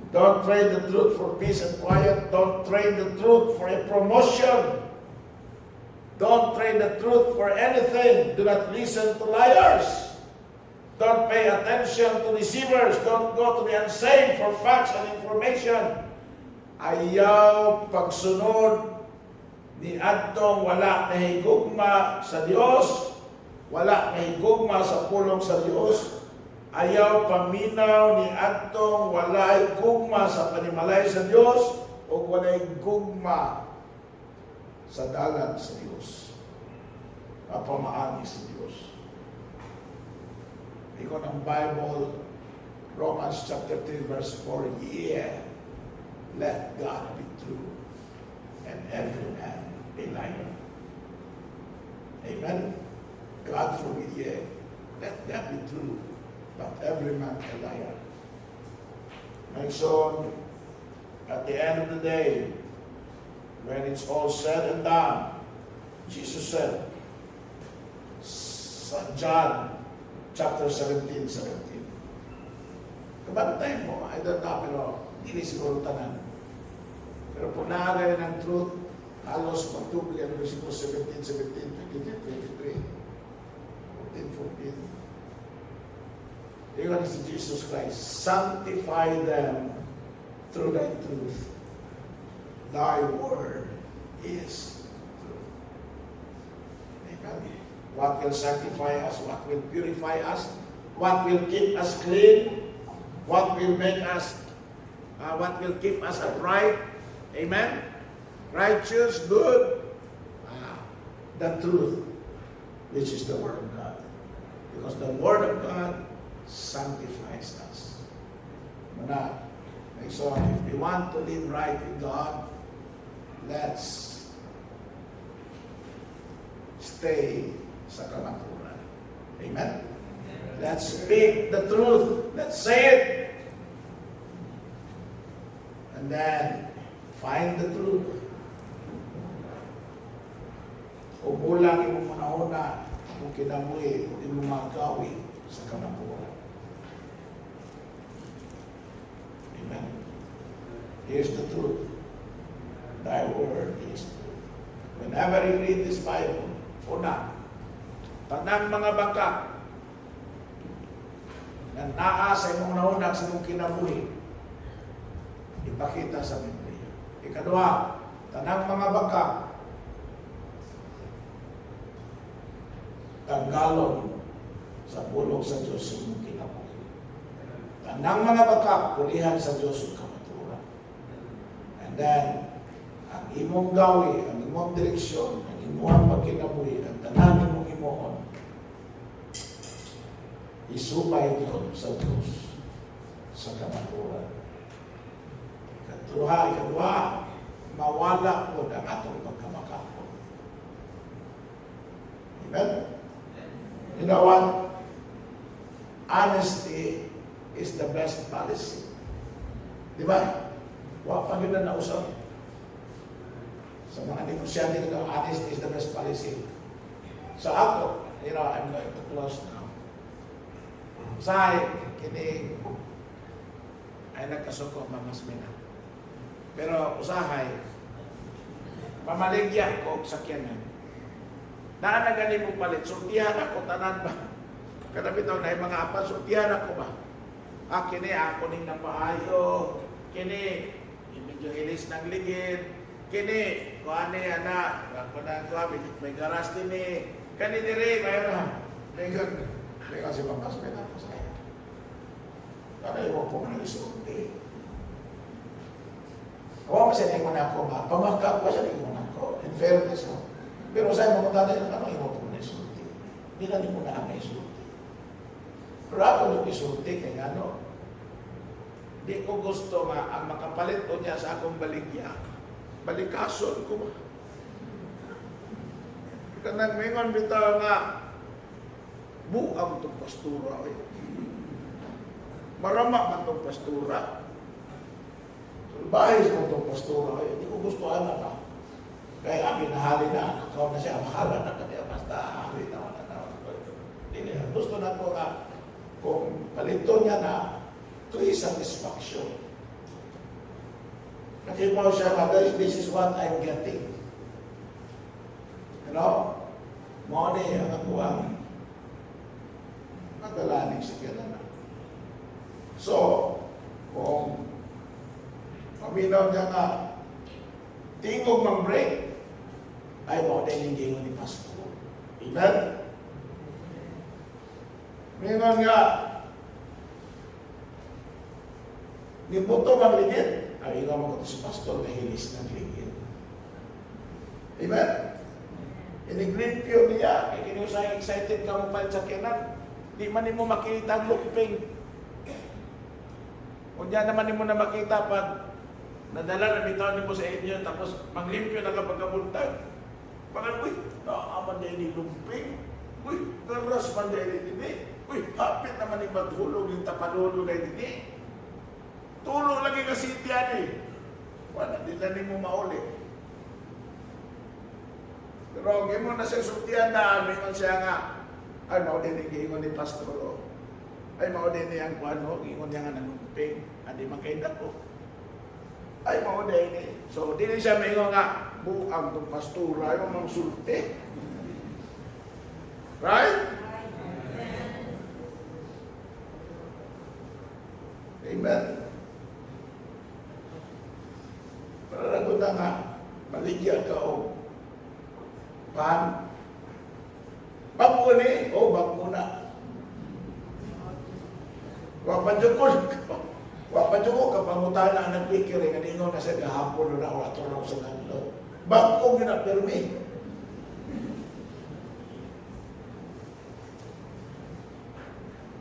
Don't trade the truth for peace and quiet. Don't trade the truth for a promotion. Don't trade the truth for anything. Do not listen to liars. Don't pay attention to deceivers. Don't go to the unsaved for facts and information. Ayaw pagsunod ni adtong wala na higugma sa Dios, wala na higugma sa pulong sa Dios. Ayaw paminaw ni adtong walay gugma sa panimalay sa Dios o walay gugma sa dalan sa Dios. Mapamaani sa Dios. Ingon ang Bible, Romans chapter 3 verse 4, yeah, let God be true and every man a liar. Amen? God forbid, yeah, let that be true, but every man a liar. And so, at the end of the day, when it's all said and done, Jesus said, John chapter 17:17. Kabantay mo, I don't know, pero hindi siguro tanan. Pero kung naagay ng truth, halos magtubli ang versikulo 17, 17, 23, 23, 14, 14. Iyon si Jesus Christ. Sanctify them through thy truth. Thy word is truth. Amen. What will sanctify us? What will purify us? What will keep us clean? What will make us, what will keep us upright? Amen? Righteous, good. The truth, which is the Word of God. Because the Word of God sanctifies us. And so if we want to live right with God, let's stay sa kamaturan. Amen? Let's speak the truth. Let's say it. And then, find the truth. Kung ulang imong manahuna, kung kinabuhi, kung imong magawi sa kamaturan. Amen. Here's the truth. Thy word is truth. Whenever you read this Bible, una, tanang mga bangka na naa sa imong naunag sa imong kinabuhi, ipakita sa Biblia. Ikadua, tanang mga bangka tanggalon sa pulong sa Diyos sa imong kinabuhi. Tanang mga bangka, pulihan sa Diyos ang kamaturan. And then, ang imong gawi, ang imong direksyon, ang imong pagkinabuhi, ang tanan imong imoon, isubay doon sa Diyos sa kamaturan. Ikadua, mawala po ang atong pagkamakapon. Amen? You know what? Honesty is the best policy. Di ba? Huwag pa yun na nausap. Sa mga negosyante nito, honesty is the best policy. So ako, I'm going to close now. Say, kini ay nagkasuko mamasmina. Pero usahay, pamaligya ko sa sakyanan. Naan na gani mo palit, sultihan ako tanan ba? Kada bitaw na mga apat, sultihan ako ba? Kini ako ning napaayo, kini medyo ilis ng ligid, kini kuani ana, ako na ko may garas din kani dire mayroon. May kasi pamasmen ako sa iyo. Para iwan ko mga isulti. Ako masinay ko na ako nga. Pamagka ko siya mo na ako. In fairness ko. Pero sa mga tatay na ano, iwan ko na isulti. Hindi na mo na ang isulti. Pero ako yung isulti kay ano. Di ko gusto nga ang makapalit ko niya sa akong baligya. Balikason ko ba? Kanang mingon bitaw nga buang itong pastura. Marama man itong pastura. Sulbahis man itong pastura. Hindi ko gusto anak na. Kaya amin nahali na. Ikaw na siya. Mahala na kanya. Basta hali na. Gusto na ko nga kung palito niya na to his satisfaction. Nakipaw siya na, this is what I'm getting. You know? Mga ang akuang magdalaning sa kinanan. So, kung paminaw niya nga, tingog mang break, ay mo na yung gingon ni Pastor. Amen? Mingon nga, niputo mang ligid, ay ikaw mo si Pastor na hilis ng ligid. Amen? Iniglimpyo niya, kinusa excited ka mo pa sa kinan. Di man mo makita ang luping. Kung diyan naman mo na makita pag nadala na bitaw ni mo sa inyo, tapos manglimpyo na kapag kabuntag. Bakit, uy, naaman na yung lumping. Uy, karas man na yung dini. Uy, hapit naman yung maghulog, yung tapanulo na yung dini. Tulong lagi kasi tiyan eh. Wala, di na mo mauli. Pero hindi mo na siya sultihan na, mingon siya nga, ay mao din yung gingon ni Pastor, ay mao din yung kuano, gingon niya nga nanumping, hindi makaidak ko. Ay mao din eh. So, di siya mingon nga, buang itong pastura, yung mga sulti. Right? Amen. Para nagutan nga, maligyan ka o pan. Bago ni, bago na. Wapadyo ko, kapangutan na ang nagpikiri, nga ningon na sa gahapon na ako aturaw sa kanilo. Bago ko ginapirmi.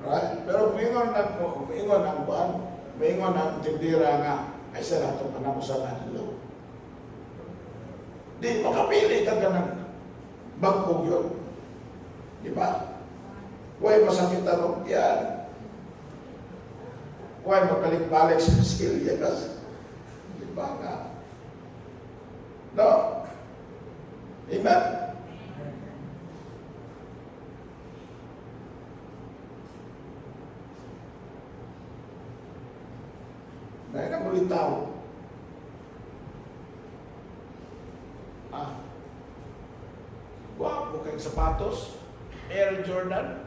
Right? Pero mingon ang buwan, mingon ang tindira nga, ay sa nato pa na mo sa kanilo. Di makapili ka ganang Bagkog yun. Di ba? Huwag masakit ang yan. Huwag mabalik-balik sa silya kasi. Di ba nga? No? Amen? Dahil na muli tao. Guwapo kayong sapatos. Air Jordan.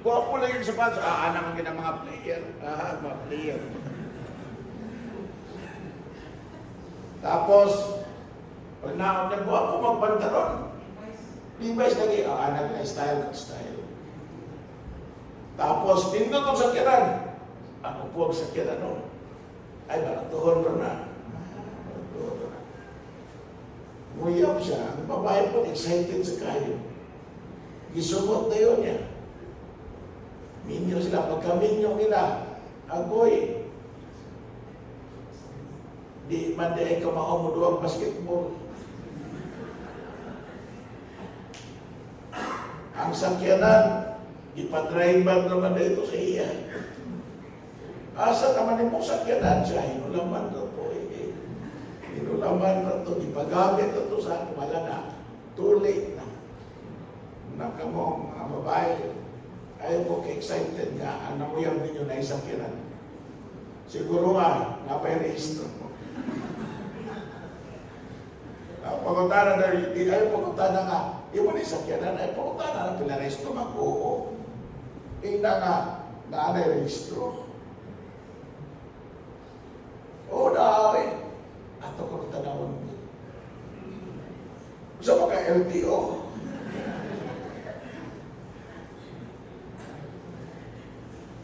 Guwapo lang yung sapatos. Anak ang mga player. Mga player. Tapos, pag naon na guwapo, magpantalon. Levi's lagi. Anak na style. Tapos, pindot ang sakyanan. Ano po ang sakyanan, no? Ay, baratuhon rin na. Nguyap siya. Ang babae po, excited sa kayo. Gisumot na yun niya. Minyo sila. Pagka minyo nila, agoy. Di man di ay kamao mo duwag basketball. Ang sakyanan, ipadriver naman dito sa iya. Asa naman mo sakyanan siya, hinulaman na po eh. Hinulaman na ito, ipagamit na ito sa malana. Too late na. Nakamong mga babae, ayaw mo ka-excited nga, ano mo yung ninyo na isakyanan. Siguro nga, napay-rehistro mo. Pagkutana na, ayaw pagkutana nga, yung mo na isakyanan, ay pagkutana na pinaresto mag-oo. Ina nga, naanay-rehistro. Oo na, eh. Ato ko tanawin mo. Sa mga LTO.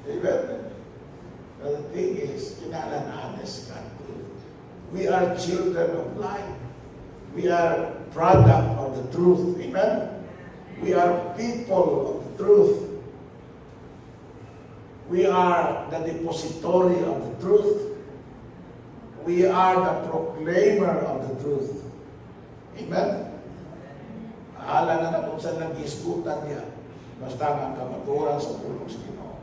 Amen. But the thing is, kinalan honest ka. We are children of light. We are product of the truth. Amen. We are people of the truth. We are the depository of the truth. We are the proclaimer of the truth. Amen? Aala na kung saan nag-iskutan niya. Basta nga kamaturan sa pulong sa Ginoo.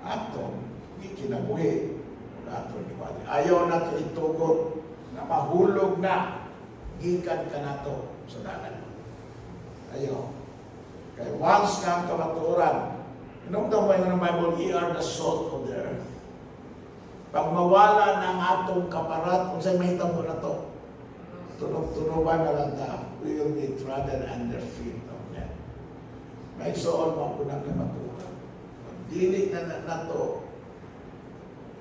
Ato, ikinabuhi. Ato, ayaw na ito itugot na mahulog na. Gikan ka na ito sa dalan. Ayaw. Kaya once nga ang kamaturan, inumdamay na ng Bible, ye are the salt of the earth. Pag mawala ng atong kaparat, kung sa'yo may tamo na to, tunog-tunuban na lang ta, we will be trodden under feet of men. May soon mo ako ng kamaturan. Pag dili na to,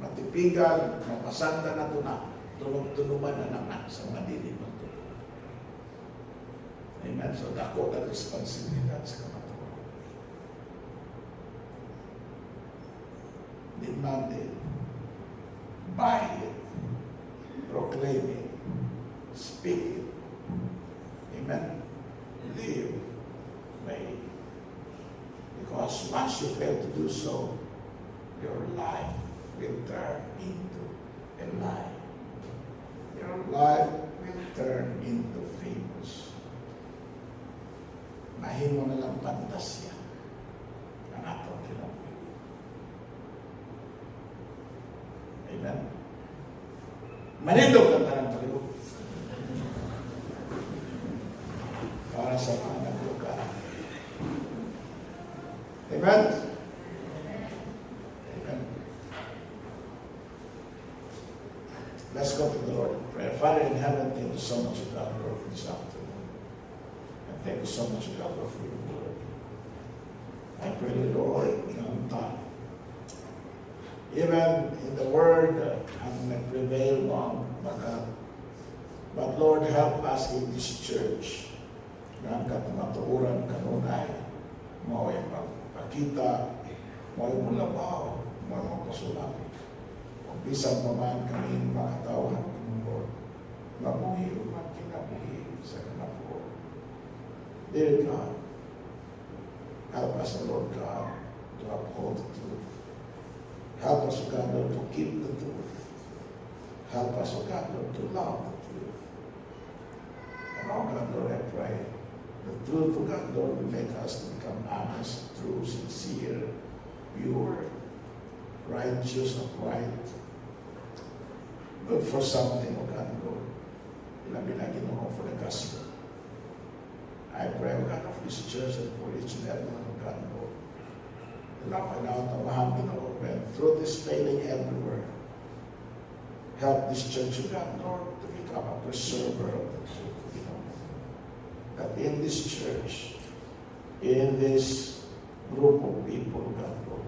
matipigan, mapasanda na to na, tunog-tunuban na lang sa madili mo to. Amen? So, dako na responsibilidad sa kamaturan. Demanded. Buy it, proclaim it, speak it. Amen. Live by it. Because once you fail to do so, your life will turn into a lie. Your life will turn into famous. Mahimo na lang pantasya ang atong kinabuhi. Amen. Manindog ang tanang paliw. Para sa mga nagluka. Amen. Amen. Let's go to the Lord in prayer. Father in heaven, thank you so much, God, Lord, for this afternoon. And thank you so much, God, Lord, for your word. I pray, Lord, time. Even in the word, ang nag-prevail long, but Lord, help us in this church na ang katumaturan kanunay, mo ay magpakita, mo ay mulabaw, mo ay magpasulang. Kung bisan pa man kami mga tawhan ng Lord, mabuhi o magkinabuhi sa kanapo. Dear God, help us, Lord God, to uphold the truth. Help us, O God, Lord, to keep the truth. Help us, O God, Lord, to love the truth. And, O God, Lord, I pray. The truth of God, Lord, will make us to become honest, true, sincere, pure, righteous, upright. Good for something, O God, Lord. Ilabi na Ginoo for the gospel. I pray, O God, of this church and for each and every one, O God, Lord. Allow my now to mahangin, O God, truth is failing everywhere. Help this church, O God, Lord, to become a preserver of the truth, you know. That in this church, in this group of people, O God, Lord,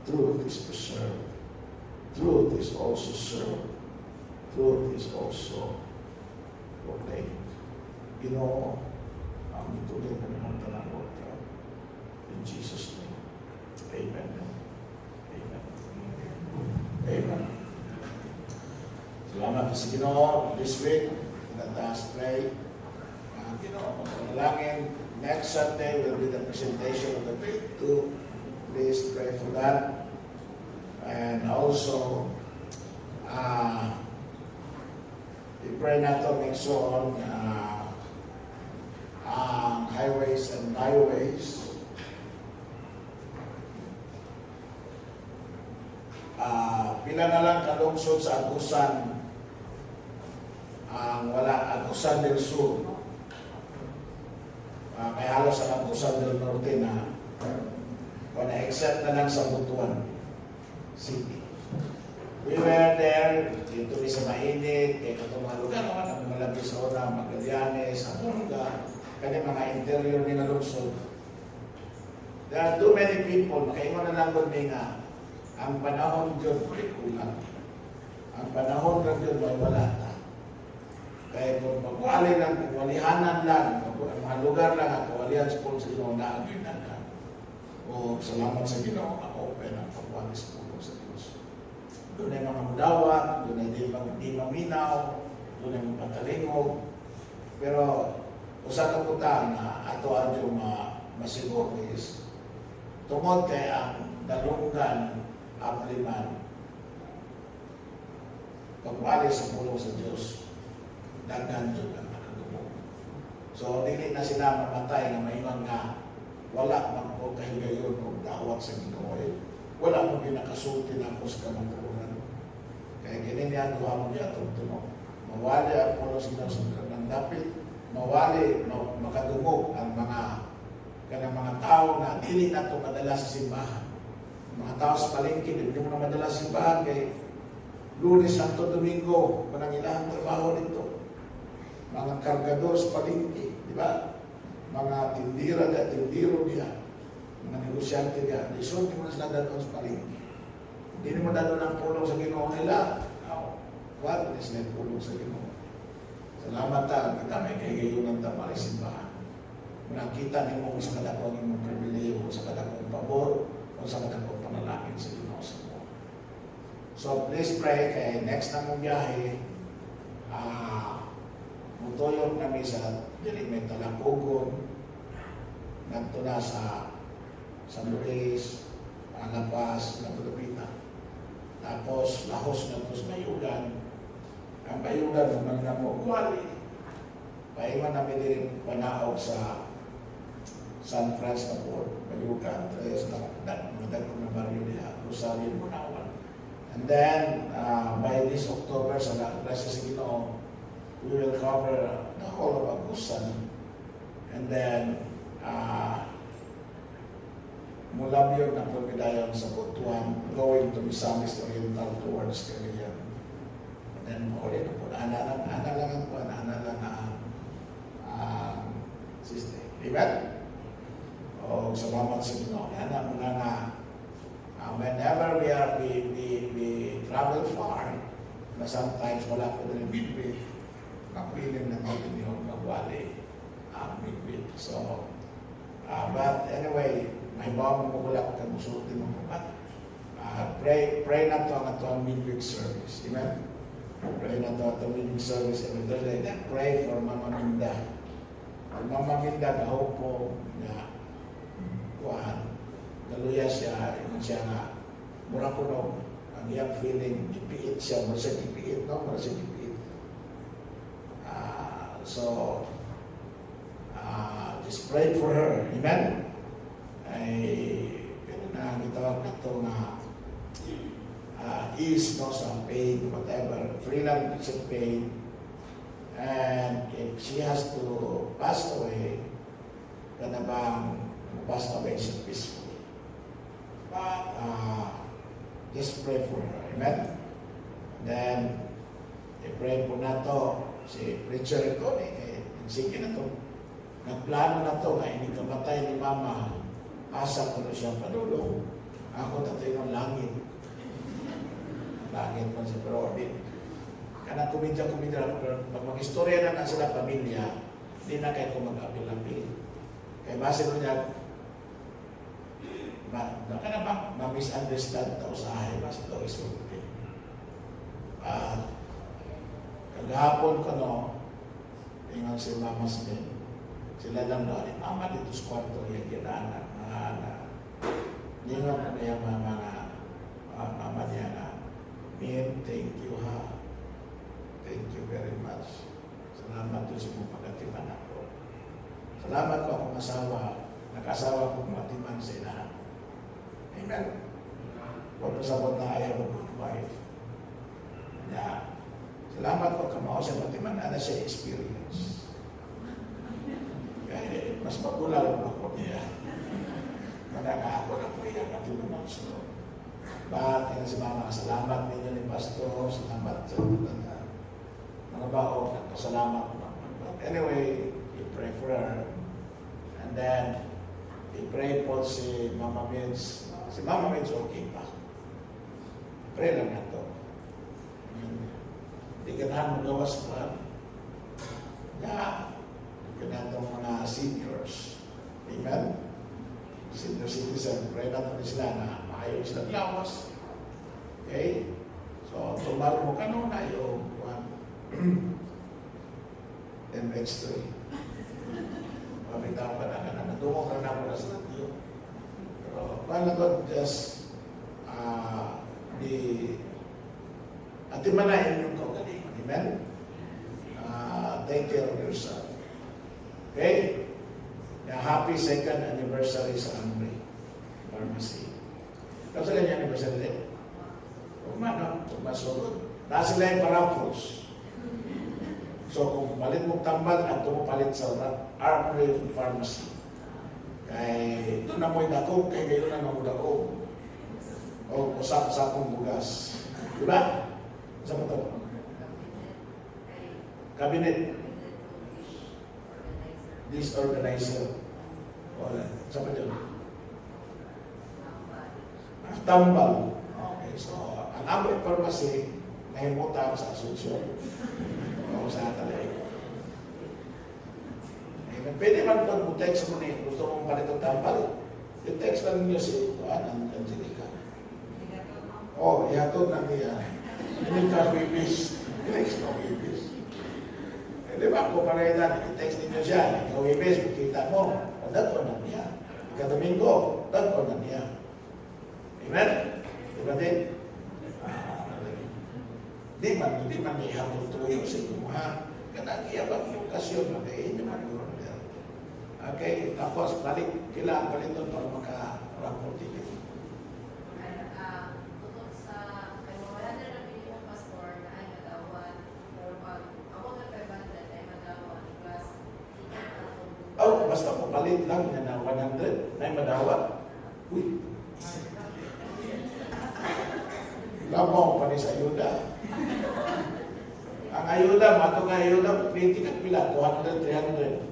truth is preserved. Truth is also served. Truth is also proclaimed. You know, ang ituloy na naman talang Lord God. In Jesus' name. Amen. Amen. Amen. Salamat sa Ginoo this week. Let us pray. Ginoo, manalangin. Next Sunday will be the presentation of the grade 2. Please pray for that. And also, i-pray natin next on highways and byways. Pila na lang kalungsod sa Agusan ang wala Agusan del Sur. May halos ang Agusan del Norte na except na lang sa Butuan City. We were there, dito rin sa mainit, kaya itong mga lugar naman, ang malapit sa Ora, Magallanes, Zamboanga, kanya mga interior ni Lungsod. There are too many people, makaingon na lang kung nga, ang panahon yun, kulang. Ang panahon yun, wala na. Kaya kung magwali lang, kung walihanan lang, ang mga lugar lang, ang kawalihan sa Pulong sa Ginoo, naagin na lang. O salamat sa Ginoo, open ang pagwali sa Pulong sa Diyos. Doon ay mga mudawat, doon ay di maminaw, doon ay mapatalingog. Pero, usa ka puta na ato ang yung masiguro is tungod kay ang dalunggan apliman pagwali sa Pulong sa Diyos, daghan doon ang nakadumog. So, dili na sila mamatay na maingon nga wala mang po kahigayon o dawat sa Ginoo. Wala mo ginakasulti na ako sa kamanturan. Kaya ganyan yan, duha mo niya itong tunog. Mawali ang Pulong sa Ginoo sa ng dapit, mawali, makadumog ang kanang mga tao na dili na ito madala sa simbahan. Mga tao sa palengke, hindi mo na madala sa simbahan kay Lunes, Santo Domingo, manangilahan trabaho dito. Mga kargador sa palengke, di ba? Mga tindira at tindiro niya, mga negosyante niya, isun mo na sila doon sa palengke. Hindi mo dalo ng pulong sa Ginoo nila. What is na pulong sa Ginoo? Salamat ta, kami kay gayunan ta para simbahan. Nakita niyo mo sa kadakong imong pribileyo, sa kadakong pabor, o sa kadakong panalangin sa Ginoo sa mo. So please pray kay next na mong biyahe, mutuyog namin sa dili may Talapugon, nagto na sa San Luis, Alapas, Laguna. Tapos lahos na ito sa Bayugan. Ang Bayugan naman na mo, Guali. Pahingan namin din panaog sa San Francisco, Bayugan, Tres, Nagdag na baryo niya, Rosario, Bunawan. And then, by this October, sa Rasa sa Ginoo, we will cover the whole of Agusan. And then, mula yun na pagbidayon sa Butuan, going to Misamis Oriental towards Cagayan. And then, ulit po, ana lang sister. Amen? O, salamat sa Ginoo. Ana mo na nga, whenever we travel far, na sometimes wala ko rin bibig, mapiling na natin yun, magwali ang bibig. So, but anyway, may bawang mabulak ka musulti mo po. Pray na to ang ito ang midweek service. Amen? Pray na to ang ito midweek service every Thursday. Then pray for Mama Minda. Mama Minda, naho po na kuhaan. Naluya siya, yun siya nga, mura ko no, ang iyang feeling, ipiit siya, mura siya ipiit, no? Mura siya ipiit. So, just pray for her. Amen? Ay, gitawag na ito nga is no sa pain, whatever, free lang sa pain. And if she has to pass away, kana bang pass away siya peacefully. But just pray for her. Amen? Then, i-pray po na to si preacher ito, sige na to. Nagplano na to nga inikamatay ni Mama. Asa ko na siya padulong. Ako tatay ng langit. Langit man siya, pero di. Kana kumidya, pero pag mag-istorya na sila pamilya, di na kayo kung mag-apil-apil. Kaya base mo niya, baka na bang ma-misunderstand tao sa ahay, base ito isulti. Kagahapon ko no, tingnan si Mama Smith, sila lang doon, Mama dito sa kwarto, yung ginaanak, ningon ko na yung Mama niya na, Min, thank you ha. Thank you very much. Salamat doon sa mong pagkatiman ako. Salamat ko akong asawa, nakasawa kong matiman sa inahan. Amen. Kung pasabot na ayaw ng good wife. Yeah. Salamat ko kamao sa matiman na siya experience. Kaya mas magulang ako niya. Manaka ako na po yan matiman ako sa bakit si Mama, salamat ninyo ni Pastor, salamat sa mga baog, nagpasalamat. But anyway, you pray for her. And then, you pray po si Mama Mids. Si Mama Mids okay pa. Pray lang na to. Hindi ganahan mo gawas pa. Ganahan itong mga seniors. Amen? Senior citizen, pray na ito sila na maayon sila lawas. Okay? So, tumaro mo ka noon na yung MX3. Pabitaw ka na nadungong ka na mula sa natyo. Pero, paano God just atimanahin yung kaugalingon. Amen? Take care of yourself. Okay? Happy second anniversary sa Amri Pharmacy. Kasi ganyan anniversary din. Kumano, sumasunod. Nasa sila yung paraffles. So kung palit mong tambal, at tumapalit sa Amri Pharmacy. Kaya doon na mo'y dako, kaya gayon na namu dako. O usap-usapong bugas. Diba? Saan mo ito? Cabinet. Disorganizer. Wala. Saan pa dyan? Tambal. Okay, so, ang Amri Pharmacy, nahimutan sa Asunsyon. O sa Atalay. Pwede man pag text mo niya, gusto mong palit ang tambal, i-text lang niyo si Angelica. Oh, ihatod na niya. Hindi ka wibis. Text mo wibis. Di ba, kung paraitan, i-text ninyo siya, ikaw wibis, kita mo, dagko na niya. Ika-Domingo, dagko na niya. Amen? Di ba din? Di man ihapon tuyo sa inyo, ha? Kanag-iabag yung kasyon na kayo inyo mag-order. Okay, tapos balik, kailangan paliton para maka-rapor ticket. Tungkol sa wala na namin yung pastor na ay magawan or pag ako na 500 ay magawan plus Oh, basta po palit lang niya na 100 na madawat. Uy. Lamaw pa ni sa ayuda. Ang ayuda, matong ayuda, 20 kat pila, 200, 300.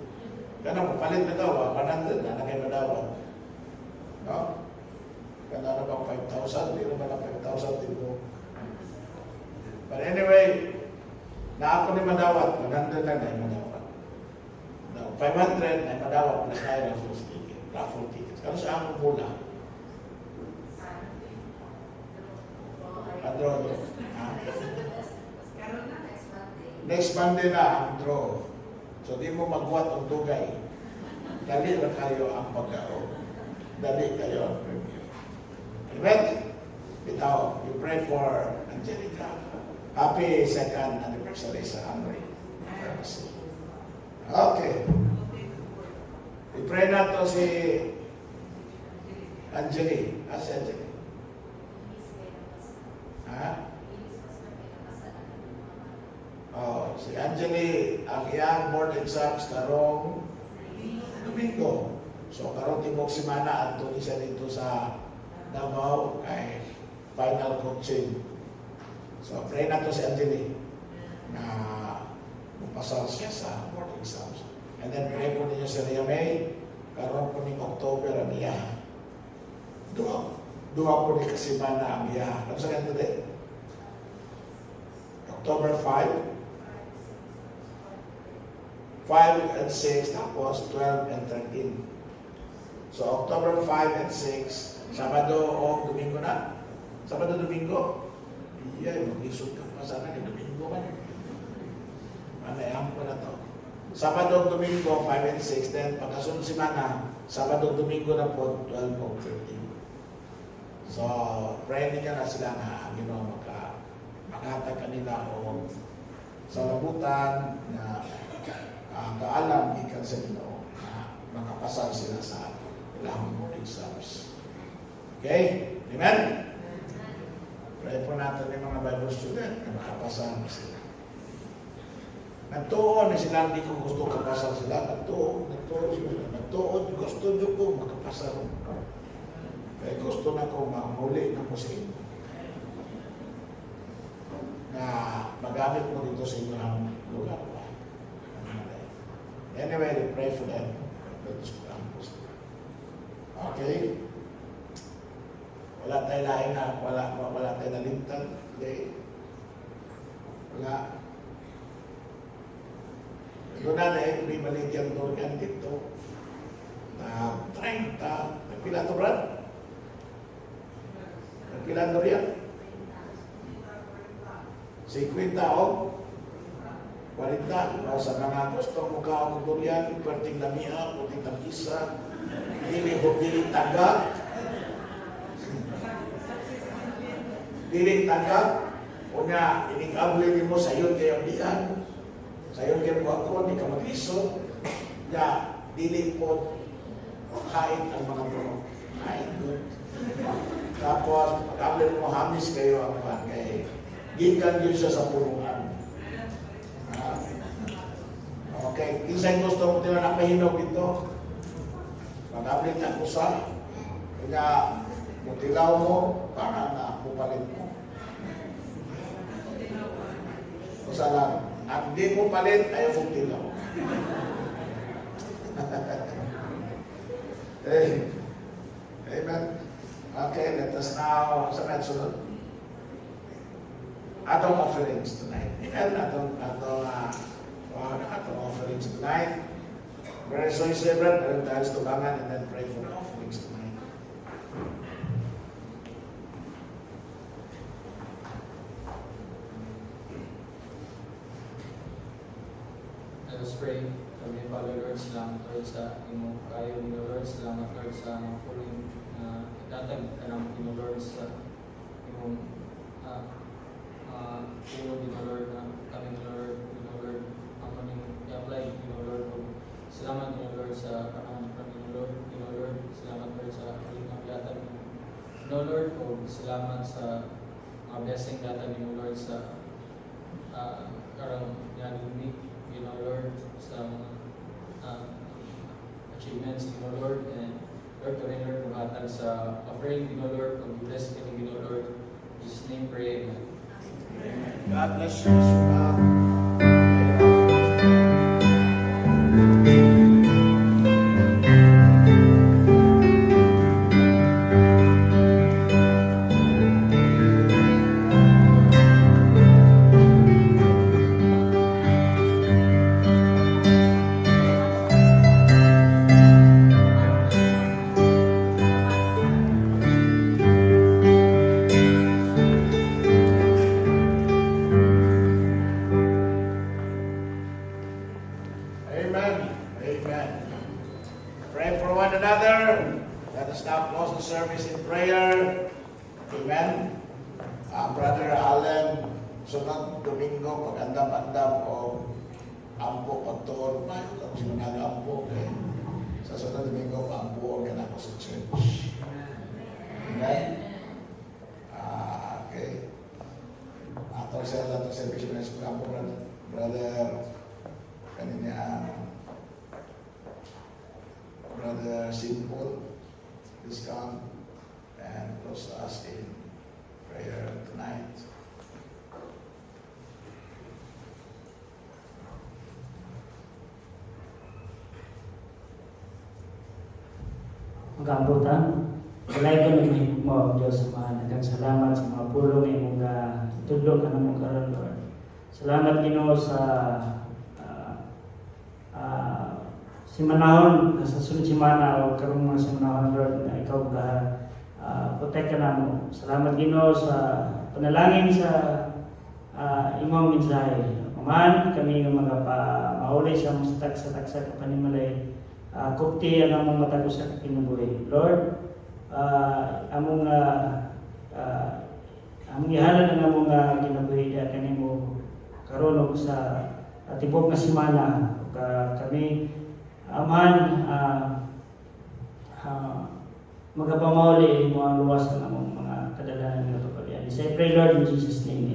Kana mo palit na daw, 100 na kay madawat. No? Kana na bang 5,000, di naman na 5,000 din mo. But anyway, na ako ni madawat, 100 lang na madawat. Now, 500 ay madawat na kaya raffle tickets. Kano sa among mula? Draw. Next Monday na ang draw. So di mo magbuhat ng tugay. Dali na kayo ang pagkao. Dali kayo ang preview. Amen? Bitaw, you pray for Angelica. Happy second anniversary sa Amri Pharmacy. Okay. pray na to si Angeli. Si Angeli. Ha? Oh, si Angeli, ang iyang board exams karong Domingo. So karong tibok semana adto siya dito sa Davao kay final coaching. So pray na to si Angeli na mapasal siya sa board exams. And then pray po ninyo si Ria May karon po ning October ang iya. Duha po ni kasimana ang iya. Ano sa kanto de? October 5 and 6, tapos 12 and 13. So, October 5 and 6, Sabado o Domingo na? Sabado, Domingo? Iya, mag-isod ka pa sana kay Domingo man. Manayang ko na to. Sabado, Domingo, 5 and 6, then pagkasunod simana, Sabado, Domingo na po, 12 o 13. So, pray niya na sila na, makatag kanila o sa labutan na kaalam ikan sa Ginoo na makapasal sila sa ilang board exams. Okay? Amen? Pray po natin yung mga Bible student na makapasal sila. Nagtuon na sila, hindi ko gusto kapasal sila. Nagtuon, gusto nyo ko makapasal. Kaya gusto na ko mahuli na ko sa inyo. Na magamit mo dito sa inyong lugar. Anyway, we pray for them. Okay? Wala tayo lain na, wala tayo nalimtan today. Wala. Doon na may balik yung Dorian dito. Na 30. Nagpila to, Brad? Nagpila Dorian? 50 o 40, sa mga gusto mo ka ang durian, perting lamia, puting tapisa, dili taga, unya, inig-abli mo sa iyo kayo diyan, sa iyo kayo ako, di ka mag-iso, ya, dili po, kain ang mga bro, kain doon. Tapos, pag-abli mo, hamis kayo ang bagay, gikan yun siya sa pulungan. Okay, isang gusto mo tila na mahinog dito. Mag-ablit ang kusa. Kaya, mutilaw mo para na pupalit mo. Kusa lang. Ang di mo palit, ayaw mong tilaw. Hey. Amen. Okay, let us now, sa sunod. Atong offerings tonight. Amen. Atong offerings tonight. Very soon, Sebrat, meron tayo sa tubangan and then pray for the offerings tonight. Let us pray. Kami, Father Lord, salamat Lord sa imong kayo, Lord. Salamat Lord sa mga puling itatag ka ng Lord sa imong pulo, Lord, na kami, Lord, ang maning i-apply, Lord. Salamat, Lord, sa panahon ng Lord. Salamat, Lord, sa kalimang itatag, Lord. O salamat sa mga blessing itatag, Lord, sa karang yan Lord, sa mga achievements, Lord, and Lord, kami, Lord, maghatag sa offering, Lord, pag-bless kami, Lord. In Jesus' name, pray, Amen. God bless you. Amen. Amen. Pray for one another. Let us now close the service in prayer. Amen. Brother Allen, sunod Domingo, pag-andam-andam o ampo pagtuon, mayo kang sinunag ampo. Okay? Sa sunod brother kanina Brother Simple, please come and close us in prayer tonight. Magabutan. Walay ko nagmahigog mo ang Diyos sa mga nagkasalamat sa mga pulong imong tudlong ka na mong karon, Lord. Salamat Ginoo sa simanahon sa sunod simana o karong mga simanahon, Lord, na ikaw protect ka na mo. Salamat Ginoo sa panalangin sa imong mensahe. Aman kami nga mga mauli sa mga taksa ka panimalay. Kupti ang among matagos sa kinabuhi. Lord, among ihalan ang among kinabuhi diya kanimo karon og sa tibok nga semana. Kami aman magapamauli mo ang luwas ng among mga kadalanan nga kapalyan. I pray, Lord, in Jesus' name.